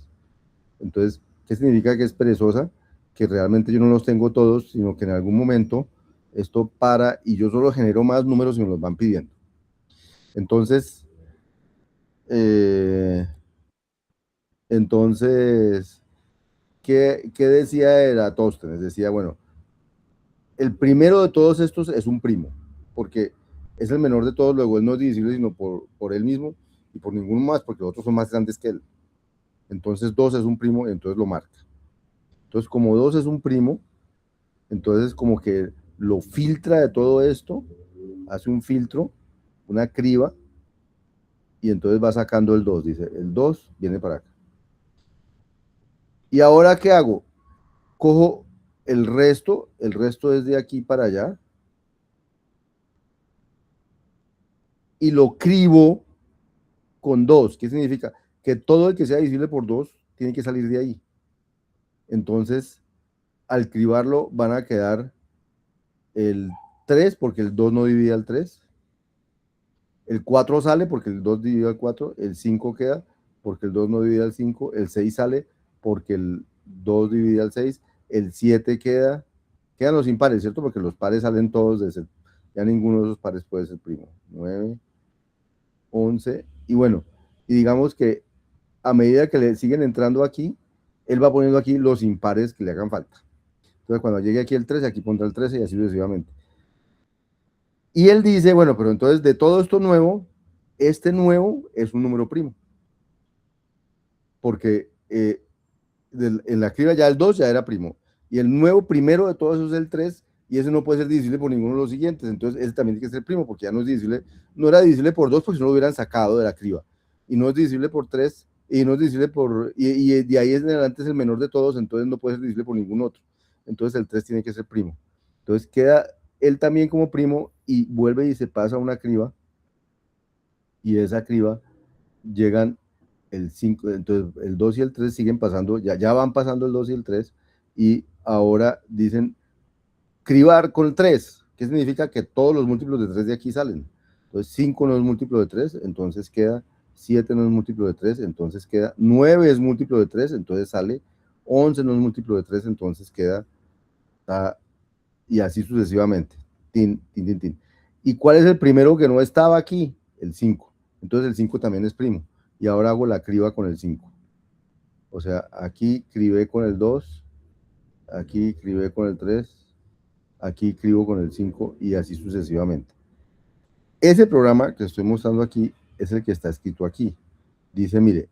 Entonces, ¿qué significa que es perezosa? Que realmente yo no los tengo todos, sino que en algún momento esto para y yo solo genero más números y me los van pidiendo. Entonces, ¿qué decía Eratóstenes? Decía, bueno, el primero de todos estos es un primo, porque es el menor de todos, luego él no es divisible sino por él mismo y por ninguno más, porque los otros son más grandes que él. Entonces 2 es un primo y entonces lo marca. Entonces como 2 es un primo, entonces como que lo filtra de todo esto, hace un filtro, una criba, y entonces va sacando el 2, dice, el 2 viene para acá. ¿Y ahora qué hago? Cojo el resto es de aquí para allá, y lo cribo con 2. ¿Qué significa? Que todo el que sea divisible por 2 tiene que salir de ahí. Entonces, al cribarlo van a quedar el 3, porque el 2 no divide al 3. El 4 sale porque el 2 divide al 4. El 5 queda porque el 2 no divide al 5. El 6 sale porque el 2 divide al 6. El 7 quedan los impares, ¿cierto? Porque los pares salen todos de ese. Ya ninguno de esos pares puede ser primo. 9, 11. Y bueno, y digamos que a medida que le siguen entrando aquí, él va poniendo aquí los impares que le hagan falta. Entonces, cuando llegue aquí el 13, aquí pondrá el 13 y así sucesivamente. Y él dice, bueno, pero entonces de todo esto nuevo, este nuevo es un número primo, porque en la criba ya el 2 ya era primo, y el nuevo primero de todos esos es el 3, y ese no puede ser divisible por ninguno de los siguientes, entonces ese también tiene que ser primo, porque ya no es divisible, no era divisible por 2 porque si no lo hubieran sacado de la criba, y no es divisible por 3, y no es divisible por, y de ahí en adelante es el menor de todos, entonces no puede ser divisible por ningún otro, entonces el 3 tiene que ser primo, entonces queda él también como primo, y vuelve y se pasa a una criba, y de esa criba llegan el 5, entonces el 2 y el 3 siguen pasando, ya van pasando el 2 y el 3, y ahora dicen cribar con 3, ¿qué significa? Que todos los múltiplos de 3 de aquí salen. Entonces 5 no es múltiplo de 3, entonces queda 7 no es múltiplo de 3, entonces queda 9 es múltiplo de 3, entonces sale 11 no es múltiplo de 3, entonces queda y así sucesivamente. Tin, tin, tin, tin. ¿Y cuál es el primero que no estaba aquí? El 5. Entonces el 5 también es primo. Y ahora hago la criba con el 5. O sea, aquí cribé con el 2, aquí cribé con el 3, aquí cribo con el 5 y así sucesivamente. Ese programa que estoy mostrando aquí es el que está escrito aquí. Dice, mire,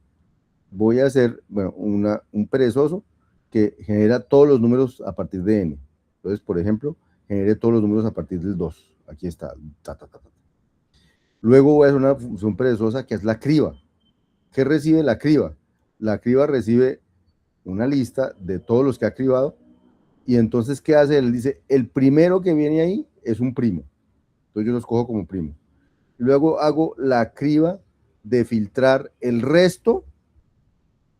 voy a hacer, bueno, un perezoso que genera todos los números a partir de n. Entonces, por ejemplo, genere todos los números a partir del 2. Aquí está. Ta, ta, ta, ta. Luego voy a hacer una función perezosa que es la criba. ¿Qué recibe la criba? La criba recibe una lista de todos los que ha cribado y entonces, ¿qué hace? Él dice, el primero que viene ahí es un primo. Entonces yo los cojo como primo. Luego hago la criba de filtrar el resto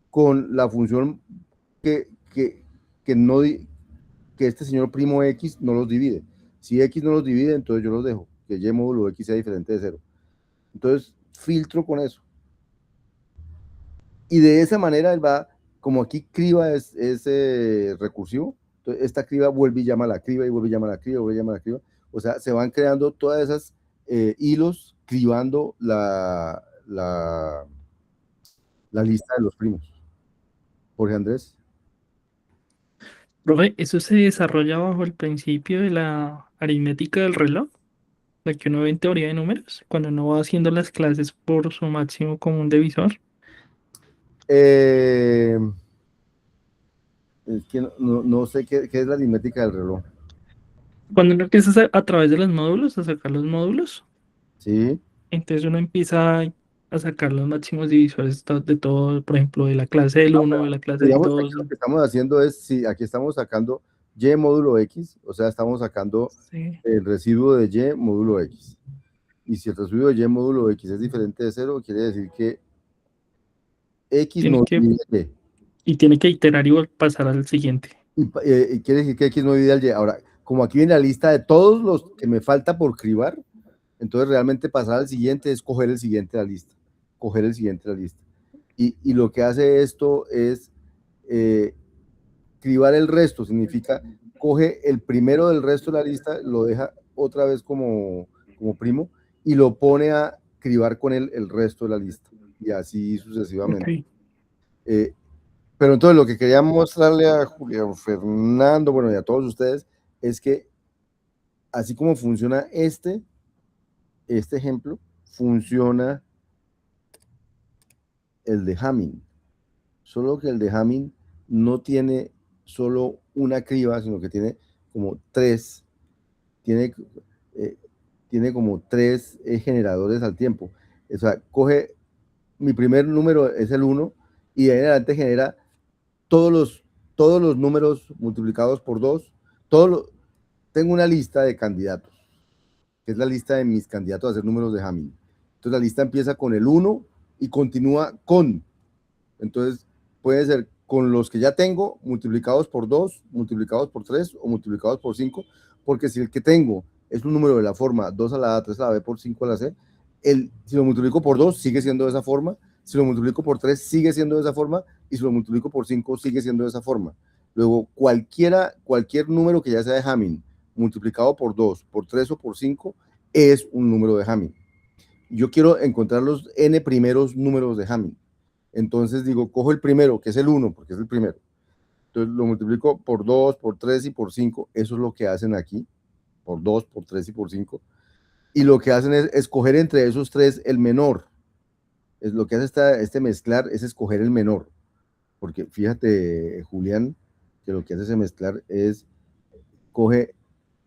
con la función que no que este señor primo X no los divide. Si X no los divide, entonces yo los dejo, que Y módulo X sea diferente de 0. Entonces filtro con eso. Y de esa manera él va, como aquí criba es recursivo, entonces esta criba vuelve y llama a la criba, y vuelve y llama a la criba, vuelve y llama a la criba. O sea, se van creando todas esas hilos cribando la lista de los primos. Jorge Andrés. Profe, ¿eso se desarrolla bajo el principio de la aritmética del reloj? La que uno ve en teoría de números, cuando uno va haciendo las clases por su máximo común divisor. Es que no sé qué es la aritmética del reloj. Cuando uno empieza a través de los módulos, a sacar los módulos, Sí. entonces uno empieza a sacar los máximos divisores de todo, por ejemplo, de la clase del 1, de la clase del Digamos que aquí 2. lo que estamos haciendo es, sí, aquí estamos sacando Y módulo X, o sea, estamos sacando Sí. el residuo de Y módulo X. Y si el residuo de Y módulo X es diferente de 0, quiere decir que X no divide Y tiene que iterar y pasar al siguiente. Y quiere decir que X no divide al Y. Ahora, como aquí viene la lista de todos los que me falta por cribar, entonces realmente pasar al siguiente es coger el siguiente de la lista. Coger el siguiente de la lista. Y lo que hace esto es cribar el resto, significa coge el primero del resto de la lista, lo deja otra vez como primo y lo pone a cribar con el resto de la lista y así sucesivamente. Okay. Pero entonces lo que quería mostrarle a Julián Fernando, bueno, y a todos ustedes, es que así como funciona este ejemplo, funciona el de Hamming. Solo que el de Hamming no tiene solo una criba, sino que tiene como 3, tiene como 3 generadores al tiempo. O sea, coge, mi primer número es el 1 y de ahí en adelante genera todos los números multiplicados por 2. Tengo una lista de candidatos, que es la lista de mis candidatos a hacer números de Hamming. Entonces la lista empieza con el 1 y continúa con. Entonces puede ser con los que ya tengo, multiplicados por 2, multiplicados por 3 o multiplicados por 5, porque si el que tengo es un número de la forma 2 a la A, 3 a la B por 5 a la C, si lo multiplico por 2 sigue siendo de esa forma, si lo multiplico por 3 sigue siendo de esa forma, y si lo multiplico por 5 sigue siendo de esa forma. Luego, cualquier número que ya sea de Hamming, multiplicado por 2, por 3 o por 5, es un número de Hamming. Yo quiero encontrar los n primeros números de Hamming. Entonces digo, cojo el primero, que es el 1, porque es el primero. Entonces lo multiplico por 2, por 3 y por 5. Eso es lo que hacen aquí, por 2, por 3 y por 5. y lo que hacen es escoger entre esos tres el menor. Es lo que hace este mezclar es escoger el menor, porque fíjate, Julián, que lo que hace ese mezclar es coge,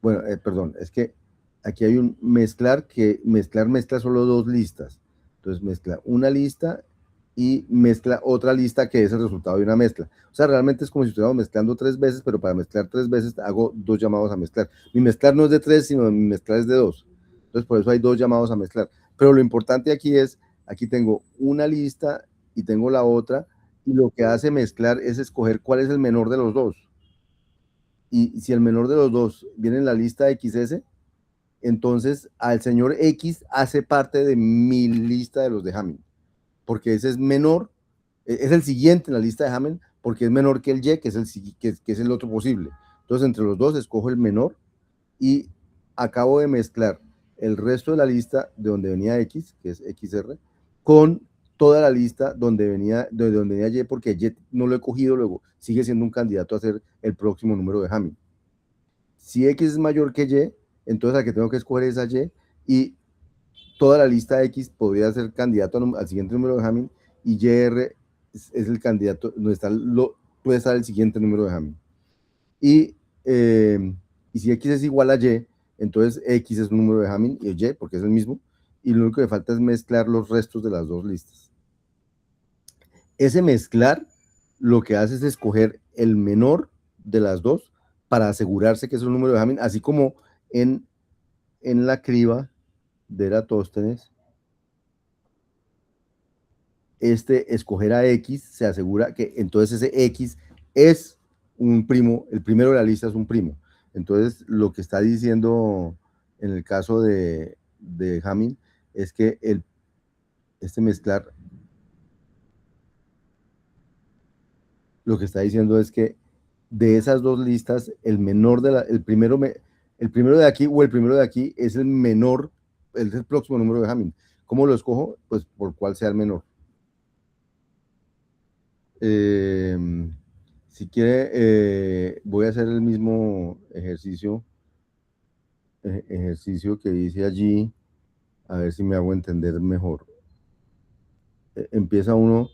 bueno, perdón, es que aquí hay un mezclar que mezcla solo dos listas. Entonces mezcla una lista y mezcla otra lista que es el resultado de una mezcla. O sea, realmente es como si estuviéramos mezclando 3 veces, pero para mezclar 3 veces hago 2 llamados a mezclar. Mi mezclar no es de 3, sino mi mezclar es de 2. Entonces por eso hay 2 llamados a mezclar. Pero lo importante aquí es, aquí tengo una lista y tengo la otra, y lo que hace mezclar es escoger cuál es el menor de los dos. Y si el menor de los dos viene en la lista XS, entonces al señor X hace parte de mi lista de los de Hamming, porque ese es menor, es el siguiente en la lista de Hamming, porque es menor que el Y, que es el otro posible. Entonces entre los dos escojo el menor y acabo de mezclar el resto de la lista de donde venía X, que es XR, con toda la lista de donde venía Y, porque Y no lo he cogido, luego sigue siendo un candidato a ser el próximo número de Hamming. Si X es mayor que Y, entonces la que tengo que escoger es a Y, y toda la lista X podría ser candidato al siguiente número de Hamming, y YR es el candidato, puede estar el siguiente número de Hamming. Y si X es igual a Y, entonces X es un número de Hamming y Y, porque es el mismo, y lo único que falta es mezclar los restos de las dos listas. Ese mezclar lo que hace es escoger el menor de las dos para asegurarse que es un número de Hamming, así como en la criba de Eratóstenes, escoger a X se asegura que entonces ese X es un primo, el primero de la lista es un primo. Entonces lo que está diciendo en el caso de Hamming es que este mezclar lo que está diciendo es que de esas dos listas, el primero de aquí o el primero de aquí es el menor, es el próximo número de Hamming. ¿Cómo lo escojo? Pues por cuál sea el menor. Si quiere, voy a hacer el mismo ejercicio que hice allí, a ver si me hago entender mejor. Empieza uno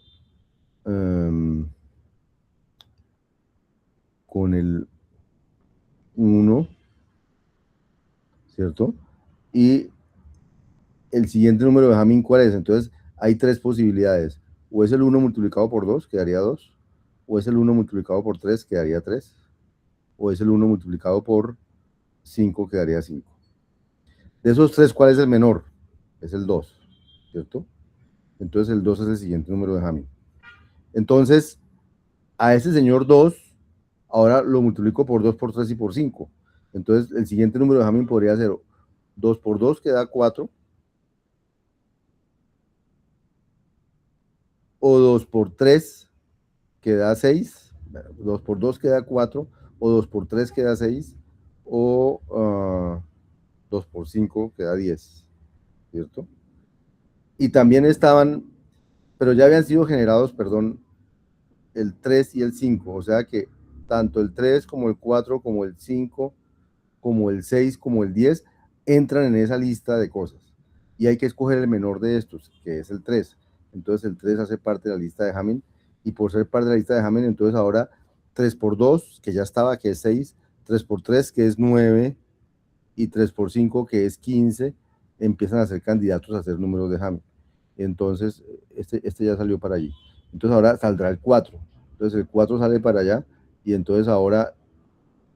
con el 1, ¿cierto? Y el siguiente número de Hamming, ¿cuál es? Entonces, hay 3 posibilidades. O es el 1 multiplicado por 2, que daría 2. O es el 1 multiplicado por 3, que daría 3. O es el 1 multiplicado por 5, que daría 5. De esos 3, ¿cuál es el menor? Es el 2, ¿cierto? Entonces, el 2 es el siguiente número de Hamming. Entonces, a ese señor 2, ahora lo multiplico por 2, por 3 y por 5. Entonces, el siguiente número de Hamming podría ser 2 por 2, que da 4. O 2 por 3, que da 6. 2 por 2 que da 4. O 2 por 3 que da 6. O 2 por 5 que da 10. ¿Cierto? Y también estaban, pero ya habían sido generados, perdón, el 3 y el 5. O sea que tanto el 3 como el 4, como el 5, como el 6, como el 10 entran en esa lista de cosas. Y hay que escoger el menor de estos, que es el 3. Entonces el 3 hace parte de la lista de Hamming, y por ser parte de la lista de Hamming, entonces ahora 3 por 2, que ya estaba, que es 6, 3 por 3, que es 9, y 3 por 5, que es 15, empiezan a ser candidatos a ser números de Hamming. Entonces este ya salió para allí. Entonces ahora saldrá el 4. Entonces el 4 sale para allá, y entonces ahora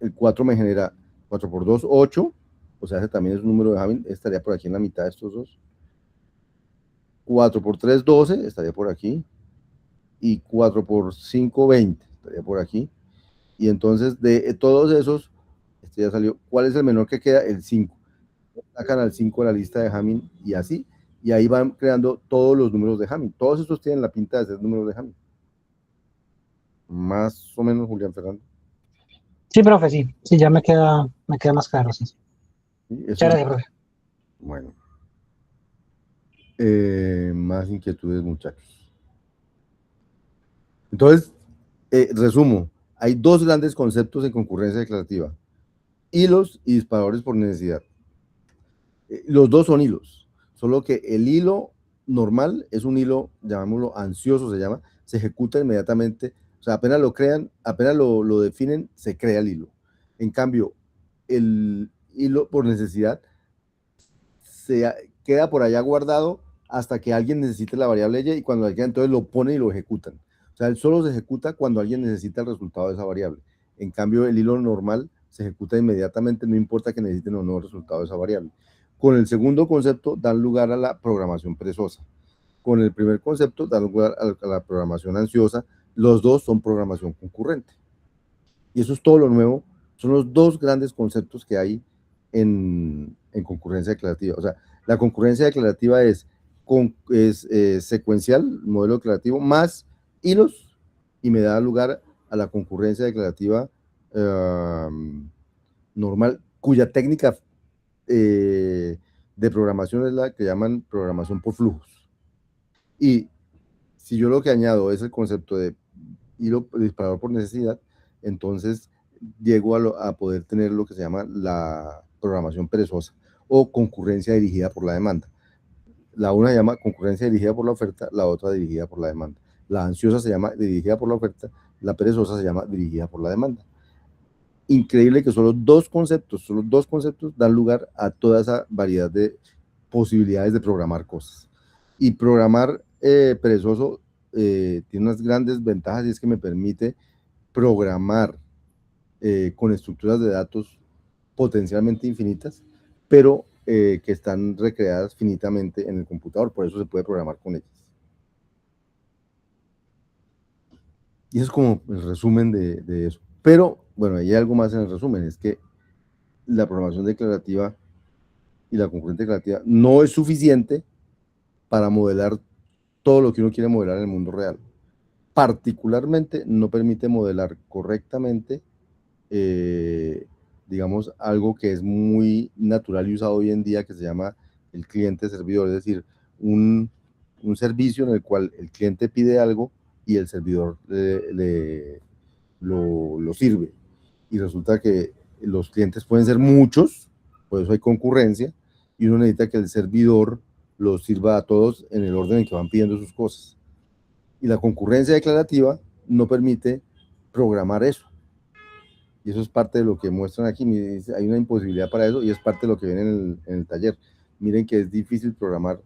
el 4 me genera 4 por 2, 8, o sea, ese también es un número de Hamming, estaría por aquí en la mitad de estos dos. 4 por 3, 12, estaría por aquí. Y 4 por 5, 20, estaría por aquí. Y entonces de todos esos, este ya salió. ¿Cuál es el menor que queda? El 5. Sacan al 5 de la lista de Hamming y así. Y ahí van creando todos los números de Hamming. Todos estos tienen la pinta de ser números de Hamming. Más o menos, Julián Fernando. Sí, profe, sí. Sí, ya me queda más claro, sí. ¿Sí? Muchas gracias, profe. Bueno. Más inquietudes, muchachos. Entonces, resumo. Hay 2 grandes conceptos en concurrencia declarativa: hilos y disparadores por necesidad. Los dos son hilos, solo que el hilo normal es un hilo, llamémoslo ansioso, se ejecuta inmediatamente, o sea, apenas lo crean, apenas lo definen, se crea el hilo. En cambio, el hilo por necesidad queda por allá guardado hasta que alguien necesite la variable y cuando alguien entonces lo pone y lo ejecutan. O sea, él solo se ejecuta cuando alguien necesita el resultado de esa variable. En cambio, el hilo normal se ejecuta inmediatamente, no importa que necesiten o no el resultado de esa variable. Con el segundo concepto dan lugar a la programación perezosa. Con el primer concepto dan lugar a la programación ansiosa. Los dos son programación concurrente. Y eso es todo lo nuevo. Son los dos grandes conceptos que hay en concurrencia declarativa. O sea, la concurrencia declarativa es secuencial, modelo declarativo, más hilos, y me da lugar a la concurrencia declarativa normal, cuya técnica de programación es la que llaman programación por flujos. Y si yo lo que añado es el concepto de hilo disparador por necesidad, entonces llego a poder tener lo que se llama la programación perezosa o concurrencia dirigida por la demanda. La una se llama concurrencia dirigida por la oferta, la otra dirigida por la demanda. La ansiosa se llama dirigida por la oferta, la perezosa se llama dirigida por la demanda. Increíble que solo dos conceptos dan lugar a toda esa variedad de posibilidades de programar cosas. Y programar perezoso tiene unas grandes ventajas, y es que me permite programar con estructuras de datos potencialmente infinitas, pero que están recreadas finitamente en el computador, por eso se puede programar con ellas. Y eso es como el resumen de eso. Pero, bueno, hay algo más en el resumen, es que la programación declarativa y la concurrente declarativa no es suficiente para modelar todo lo que uno quiere modelar en el mundo real. Particularmente no permite modelar correctamente, digamos, algo que es muy natural y usado hoy en día, que se llama el cliente-servidor, es decir, un servicio en el cual el cliente pide algo y el servidor lo sirve. Y resulta que los clientes pueden ser muchos, por eso hay concurrencia, y uno necesita que el servidor los sirva a todos en el orden en que van pidiendo sus cosas. Y la concurrencia declarativa no permite programar eso. Y eso es parte de lo que muestran aquí. Hay una imposibilidad para eso y es parte de lo que viene en el taller. Miren que es difícil programar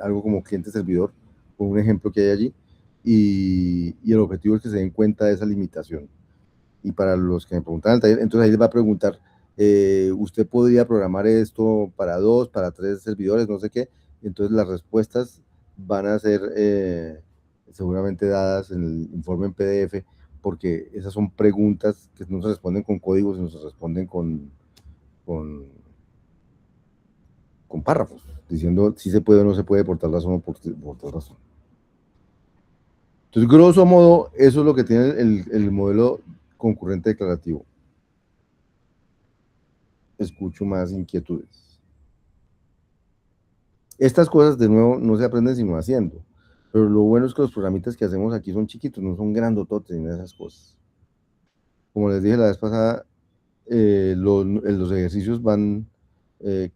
algo como cliente-servidor, con un ejemplo que hay allí, y el objetivo es que se den cuenta de esa limitación. Y para los que me preguntan en el taller, entonces ahí les va a preguntar, ¿usted podría programar esto para 2, para 3 servidores, no sé qué? Entonces las respuestas van a ser seguramente dadas en el informe en PDF, porque esas son preguntas que no se responden con códigos, sino se responden con párrafos, diciendo si se puede o no se puede por tal razón o por tal razón. Entonces, grosso modo, eso es lo que tiene el modelo concurrente declarativo. Escucho más inquietudes. Estas cosas, de nuevo, no se aprenden sino haciendo. Pero lo bueno es que los programitas que hacemos aquí son chiquitos, no son grandototes ni esas cosas. Como les dije la vez pasada, los ejercicios van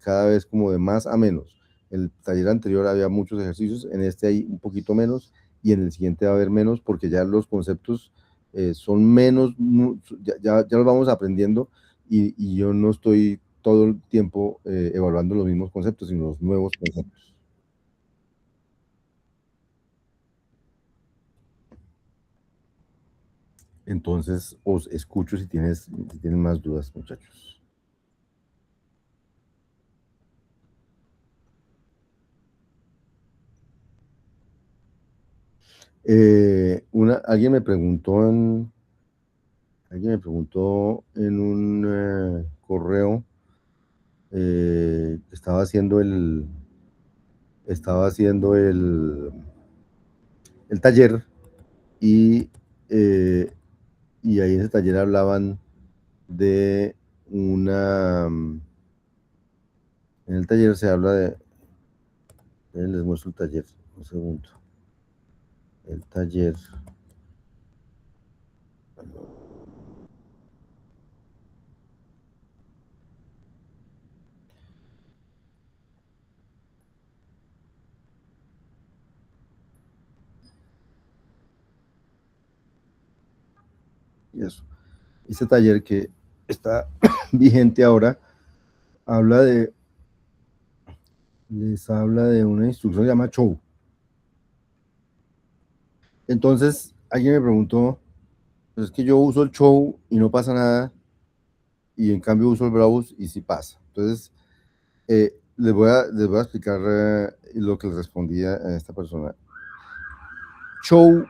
cada vez como de más a menos. El taller anterior había muchos ejercicios, en este hay un poquito menos, y en el siguiente va a haber menos, porque ya los conceptos son menos, ya los vamos aprendiendo, y yo no estoy todo el tiempo evaluando los mismos conceptos, sino los nuevos conceptos. Entonces, os escucho si tienen más dudas, muchachos. Alguien me preguntó en un correo, estaba haciendo el taller, y ahí en ese taller hablaban de en el taller se habla les muestro el taller, un segundo. El taller. y eso. Este taller que está vigente ahora les habla de una instrucción que se llama show. Entonces, alguien me preguntó, pues es que yo uso el show y no pasa nada, y en cambio uso el browse y sí pasa. Entonces, les voy a explicar lo que le respondía a esta persona. Show,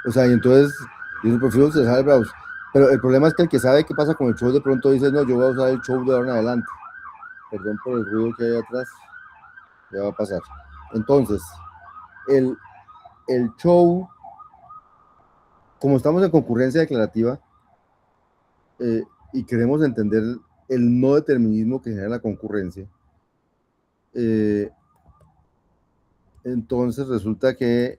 o sea, y entonces, yo prefiero usar el browse, pero el problema es que el que sabe qué pasa con el show de pronto dice, no, yo voy a usar el show de ahora en adelante. Perdón por el ruido que hay atrás, ya va a pasar. Entonces, el show, como estamos en concurrencia declarativa y queremos entender el no determinismo que genera la concurrencia, entonces resulta que,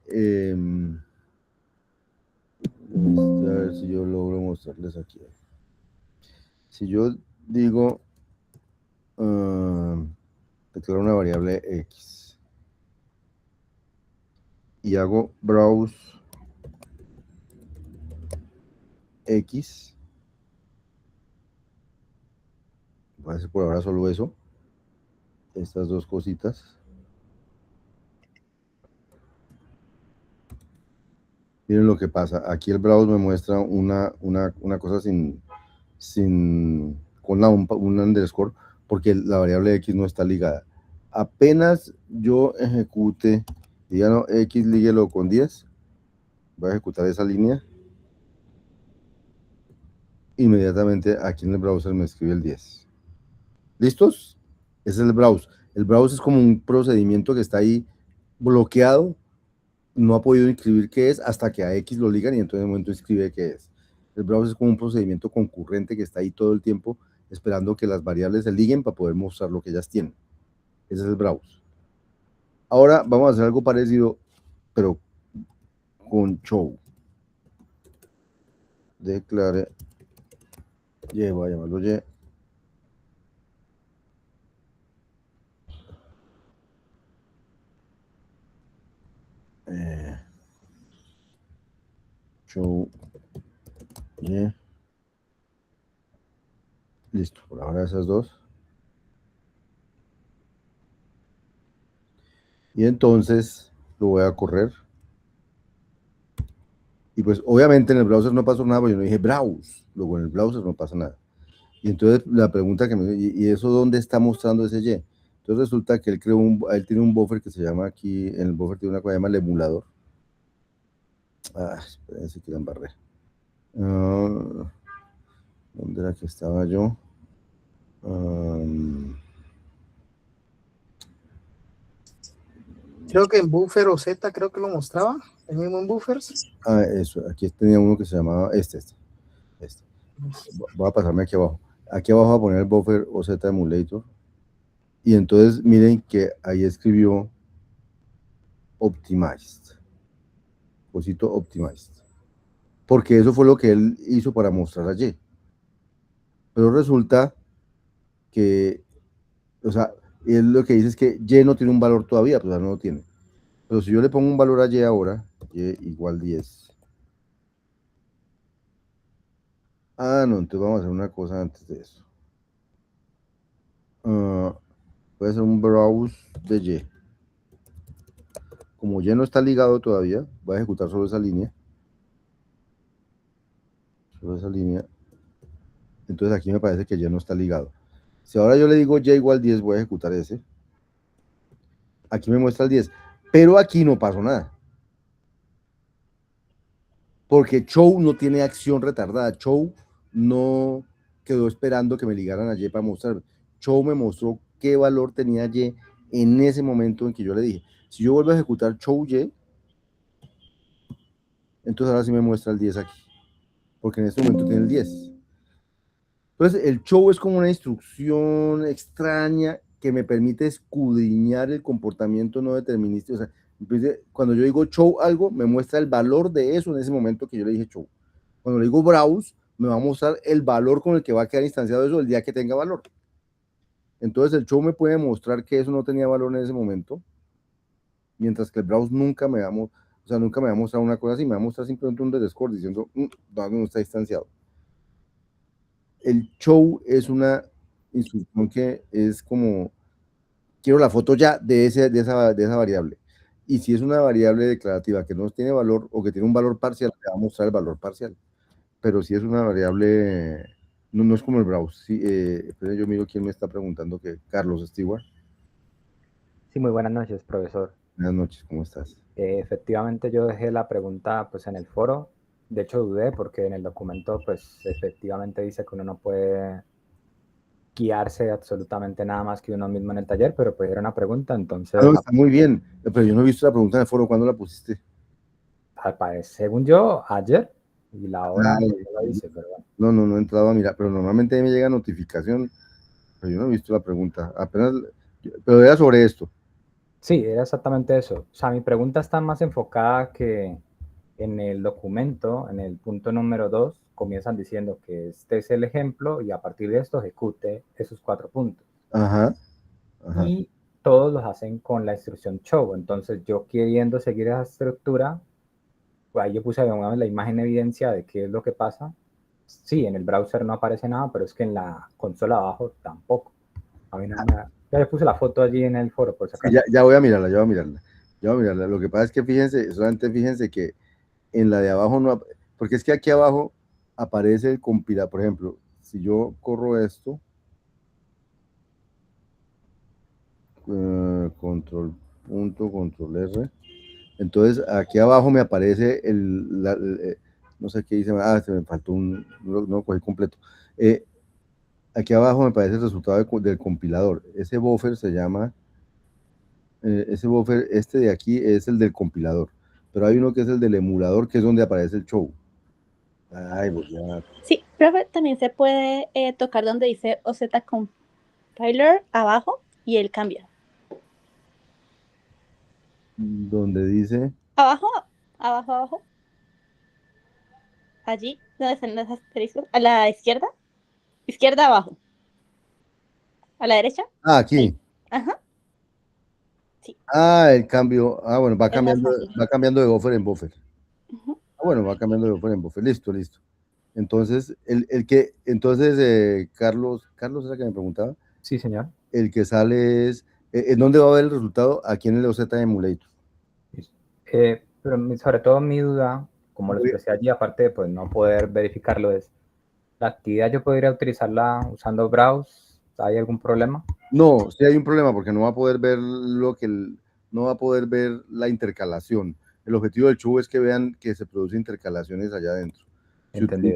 a ver si yo logro mostrarles aquí. Si yo digo, declaro una variable X y hago browse X, voy a hacer por ahora solo eso, estas dos cositas. Miren lo que pasa, aquí el browse me muestra una cosa con un underscore, porque la variable X no está ligada. Apenas yo ejecute, diga no, X líguelo con 10, voy a ejecutar esa línea, inmediatamente aquí en el browser me escribe el 10. ¿Listos? Ese es el browse. El browse es como un procedimiento que está ahí bloqueado, no ha podido inscribir qué es hasta que a X lo ligan y entonces en el momento escribe qué es. El browser es como un procedimiento concurrente que está ahí todo el tiempo esperando que las variables se liguen para poder mostrar lo que ellas tienen. Ese es el browse. Ahora vamos a hacer algo parecido, pero con show. Declare Y, voy a llamarlo Y. Show Y. Listo, por ahora esas dos. Y entonces lo voy a correr. Y pues obviamente en el browser no pasó nada, porque yo no dije browse. Luego en el browser no pasa nada. Y entonces la pregunta que me ¿y eso dónde está mostrando ese Y? Entonces resulta que él él tiene un buffer que se llama aquí, en el buffer tiene una cosa que se llama el emulador. Espérense que la embarré. ¿Dónde era que estaba yo? Creo que en Buffer o Z creo que lo mostraba, el mismo en Buffers. Eso, aquí tenía uno que se llamaba este. Voy a pasarme aquí abajo. Aquí abajo voy a poner el buffer OZ Emulator. Y entonces miren que ahí escribió Optimized. Cosito Optimized. Porque eso fue lo que él hizo para mostrar a Y. Pero resulta que, o sea, él lo que dice es que Y no tiene un valor todavía, pues no lo tiene. Pero si yo le pongo un valor a Y ahora, Y igual 10. No, entonces vamos a hacer una cosa antes de eso. Voy a hacer un browse de Y. Como Y no está ligado todavía, voy a ejecutar solo esa línea. Entonces aquí me parece que Y no está ligado. Si ahora yo le digo Y igual 10, voy a ejecutar ese. Aquí me muestra el 10. Pero aquí no pasó nada. Porque show no tiene acción retardada. Show no quedó esperando que me ligaran a Y para mostrar. Show me mostró qué valor tenía Y en ese momento en que yo le dije. Si yo vuelvo a ejecutar show Y, entonces ahora sí me muestra el 10 aquí. Porque en este momento tiene el 10. Entonces el show es como una instrucción extraña que me permite escudriñar el comportamiento no determinístico. O sea, cuando yo digo show algo, me muestra el valor de eso en ese momento que yo le dije show. Cuando le digo browse, me va a mostrar el valor con el que va a quedar instanciado eso el día que tenga valor. Entonces el show me puede mostrar que eso no tenía valor en ese momento, mientras que el browse nunca me va a mostrar. O sea, nunca me va a mostrar una cosa así, me va a mostrar simplemente un underscore diciendo, no está distanciado. El show es una instrucción que es como, quiero la foto ya de esa variable. Y si es una variable declarativa que no tiene valor o que tiene un valor parcial, te va a mostrar el valor parcial. Pero si es una variable, no es como el browse. Sí, yo miro quién me está preguntando, que Carlos Stewart. Sí, muy buenas noches, profesor. Buenas noches, ¿cómo estás? Efectivamente, yo dejé la pregunta pues en el foro. De hecho, dudé porque en el documento pues efectivamente dice que uno no puede guiarse de absolutamente nada más que uno mismo en el taller, pero pues era una pregunta, entonces No, está muy bien, pero yo no he visto la pregunta en el foro. ¿Cuándo la pusiste? según yo, ayer, y la hora Ay, no lo dice, pero bueno. no he entrado a mirar, pero normalmente me llega notificación, pero yo no he visto la pregunta. Apenas, pero era sobre esto. Sí, era exactamente eso. O sea, mi pregunta está más enfocada que en el documento, en el punto número 2, comienzan diciendo que este es el ejemplo y a partir de esto ejecute esos 4 puntos. Ajá. Y todos los hacen con la instrucción show. Entonces yo queriendo seguir esa estructura, pues ahí yo puse la imagen de evidencia de qué es lo que pasa. Sí, en el browser no aparece nada, pero es que en la consola abajo tampoco. A mí no me... Ya le puse la foto allí en el foro, por si acaso. Ya voy a mirarla, ya voy a mirarla. Lo que pasa es que solamente fíjense que en la de abajo no, porque es que aquí abajo aparece el compilador. Por ejemplo, si yo corro esto, control R, entonces aquí abajo me aparece no sé qué dice, se me faltó no lo cogí completo. Aquí abajo me aparece el resultado del compilador. Ese buffer se llama, ese buffer, este de aquí es el del compilador, pero hay uno que es el del emulador, que es donde aparece el show. Ay, voy a... Sí, profe, también se puede tocar donde dice OZ Compiler abajo y él cambia. Donde dice... Abajo. Allí, donde están los asteriscos. A la izquierda. Izquierda abajo. A la derecha. Aquí. Ahí. Ajá. Sí. El cambio. Bueno, va cambiando de buffer en buffer. Bueno, va cambiando de buffer en buffer. Listo. Entonces, Carlos era que me preguntaba. Sí, señor. El que sale es, ¿en dónde va a ver el resultado? Aquí en el OZ Emulator. Pero sobre todo mi duda, como lo expresé allí, aparte de pues, no poder verificarlo, es la actividad yo podría utilizarla usando browse. ¿Hay algún problema? No, sí hay un problema porque no va a poder ver no va a poder ver la intercalación. El objetivo del show es que vean que se producen intercalaciones allá adentro. Entendido.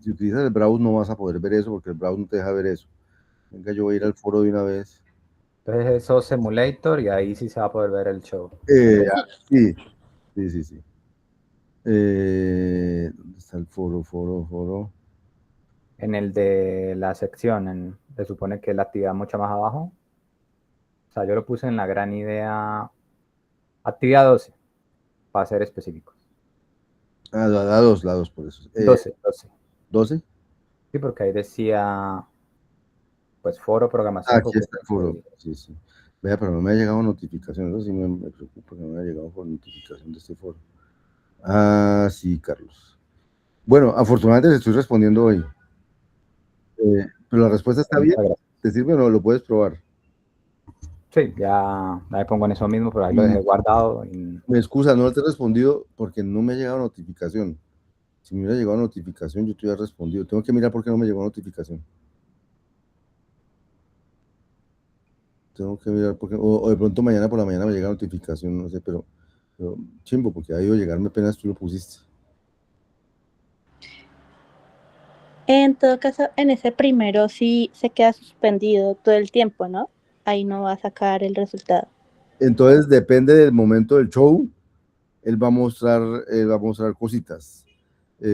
Si utilizas el browse no vas a poder ver eso porque el browse no te deja ver eso. Venga, yo voy a ir al foro de una vez. Entonces eso es Emulator y ahí sí se va a poder ver el show. Sí. ¿Dónde está el foro? En el de la sección, se supone que la actividad mucho más abajo. O sea, yo lo puse en la gran idea, actividad 12, para ser específicos. La 2, por eso. 12. ¿12? Sí, porque ahí decía, pues, foro, programación. Aquí está el foro, sí. Vea, pero no me ha llegado notificación, eso sí me preocupa que no me ha llegado por notificación de este foro. Sí, Carlos. Bueno, afortunadamente te estoy respondiendo hoy. Pero la respuesta está bien. ¿Te sirve o no? Lo puedes probar. Sí, ya me pongo en eso mismo, pero ahí lo dejé guardado. Me excusa, no te he respondido porque no me ha llegado notificación. Si me hubiera llegado notificación, yo te hubiera respondido. Tengo que mirar por qué no me llegó notificación. Tengo que mirar por qué. O de pronto mañana por la mañana me llega notificación, no sé, pero chimbo, porque ha ido a llegarme apenas tú lo pusiste. En todo caso, en ese primero sí se queda suspendido todo el tiempo, ¿no? Ahí no va a sacar el resultado. Entonces depende del momento del show, él va a mostrar cositas. Y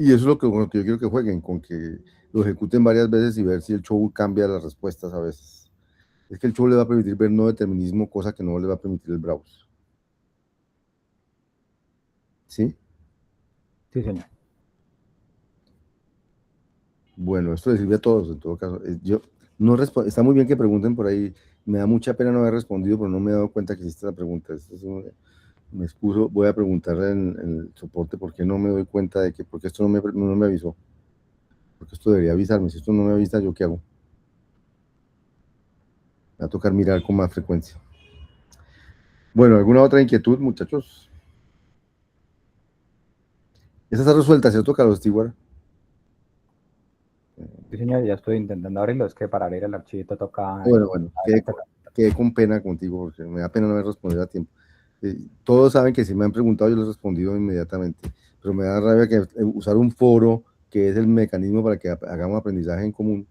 eso es lo que yo quiero que jueguen, con que lo ejecuten varias veces y ver si el show cambia las respuestas a veces. Es que el show le va a permitir ver no determinismo, cosa que no le va a permitir el browse. ¿Sí? Sí, señor. Bueno, esto le sirve a todos, en todo caso. Está muy bien que pregunten por ahí. Me da mucha pena no haber respondido, pero no me he dado cuenta que existe la pregunta. Me excuso, voy a preguntarle en el soporte por qué no me doy cuenta de que, porque esto no me avisó. Porque esto debería avisarme. Si esto no me avisa, ¿yo qué hago? Me va a tocar mirar con más frecuencia. Bueno, ¿alguna otra inquietud, muchachos? Esa está resuelta, ¿cierto, Carlos Stewart? Sí, señor, ya estoy intentando abrirlo, es que para abrir el archivito toca... Bueno, quedé con pena contigo, porque me da pena no haber respondido a tiempo. Todos saben que si me han preguntado, yo les he respondido inmediatamente, pero me da rabia que usar un foro, que es el mecanismo para que hagamos aprendizaje en común,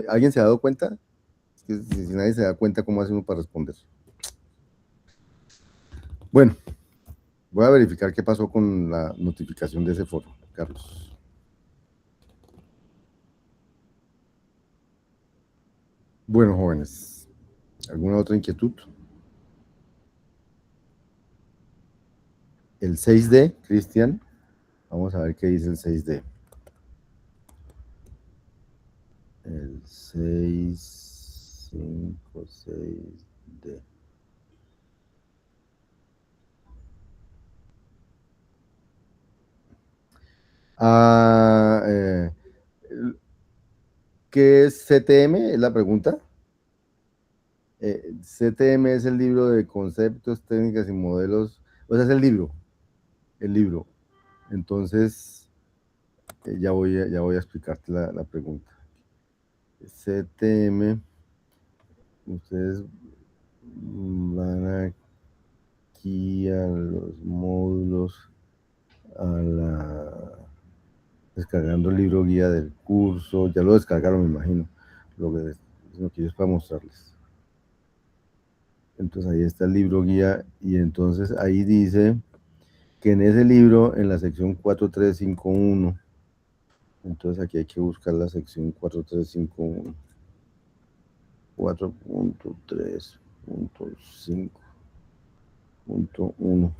¿alguien se ha dado cuenta? Es que si nadie se da cuenta, ¿cómo hace uno para responder? Bueno, voy a verificar qué pasó con la notificación de ese foro, Carlos. Bueno, jóvenes, ¿alguna otra inquietud? El 6D, Cristian, vamos a ver qué dice el 6D. El 6, 5, 6D. ¿Qué es CTM? Es la pregunta. CTM es el libro de conceptos, técnicas y modelos. O sea, es el libro. Entonces, ya voy a explicarte la pregunta. CTM, ustedes van aquí a los módulos, descargando el libro guía del curso. Ya lo descargaron, me imagino. Lo que yo es para mostrarles. Entonces ahí está el libro guía, y entonces ahí dice que en ese libro, en la sección 4351, entonces aquí hay que buscar la sección 4351, 4.3.5.1.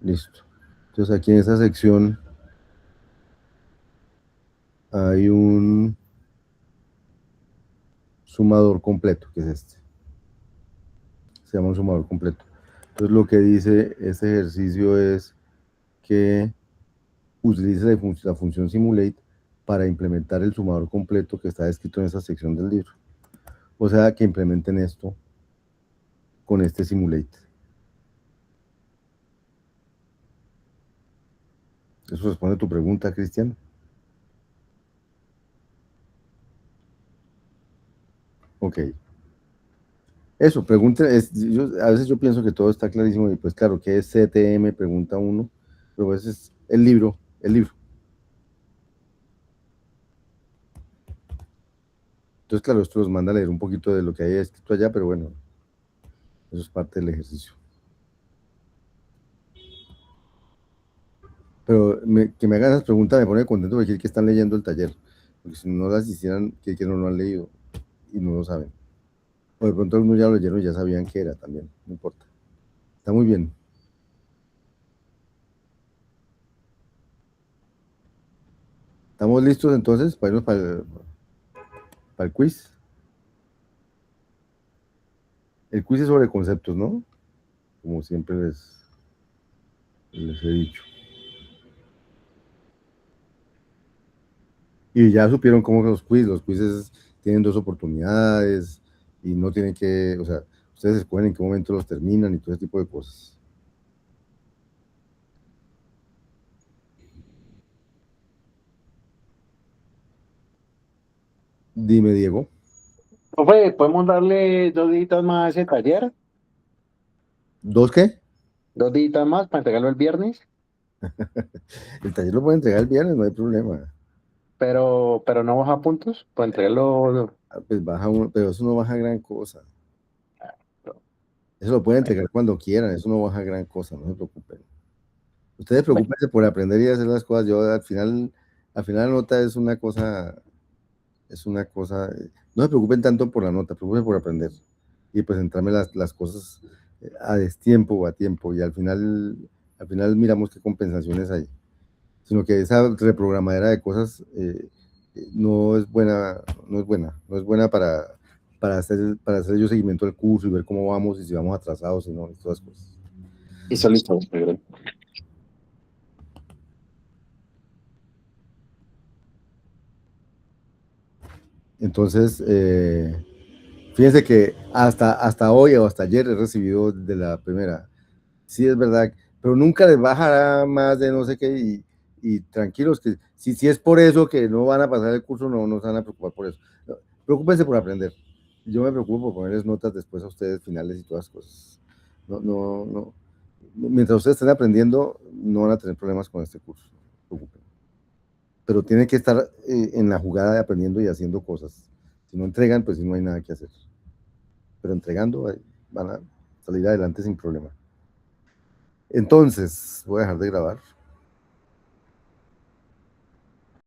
Listo. Entonces aquí en esa sección hay un sumador completo, que es este. Se llama un sumador completo. Entonces lo que dice este ejercicio es que utilice la función simulate para implementar el sumador completo que está descrito en esa sección del libro. O sea, que implementen esto con este simulate. ¿Eso responde a tu pregunta, Cristian? Ok. Eso, a veces yo pienso que todo está clarísimo, y pues claro, ¿qué es CTM? Pregunta uno, pero ese es el libro. Entonces, claro, esto los manda a leer un poquito de lo que hay escrito allá, pero bueno, eso es parte del ejercicio. Pero que me hagan esas preguntas me pone contento de decir que están leyendo el taller, porque si no las hicieran, que no lo han leído y no lo saben. O de pronto algunos ya lo leyeron y ya sabían qué era también, no importa. Está muy bien. ¿Estamos listos entonces para irnos para el quiz? El quiz es sobre conceptos, ¿no? Como siempre les he dicho. Y ya supieron cómo los quizzes tienen 2 oportunidades y no tienen que, o sea, ustedes escogen en qué momento los terminan y todo ese tipo de cosas. Dime, Diego. Profe, ¿podemos darle 2 días más a ese taller? ¿2 qué? 2 días más para entregarlo el viernes, El taller lo puede entregar el viernes, no hay problema. pero no baja puntos para entregarlo. Pues baja uno, pero eso no baja gran cosa. Eso lo pueden entregar cuando quieran, eso no baja gran cosa, no se preocupen. Ustedes preocupense por aprender y hacer las cosas. Yo al final la nota es una cosa, no se preocupen tanto por la nota, preocupen por aprender y presentarme las cosas a destiempo o a tiempo, y al final miramos qué compensaciones hay. Sino que esa reprogramadera de cosas no es buena para hacer yo seguimiento del curso y ver cómo vamos y si vamos atrasados y no, y todas las cosas. Listo, Pedro. Entonces, fíjense que hasta hoy o hasta ayer he recibido de la primera. Sí, es verdad, pero nunca les bajará más de no sé qué y tranquilos, que si es por eso que no van a pasar el curso, no se van a preocupar por eso. No, preocúpense por aprender. Yo me preocupo por ponerles notas después a ustedes finales y todas las cosas. No. Mientras ustedes estén aprendiendo, no van a tener problemas con este curso. No se preocupen. Pero tienen que estar en la jugada de aprendiendo y haciendo cosas. Si no entregan, pues no hay nada que hacer. Pero entregando, van a salir adelante sin problema. Entonces, voy a dejar de grabar.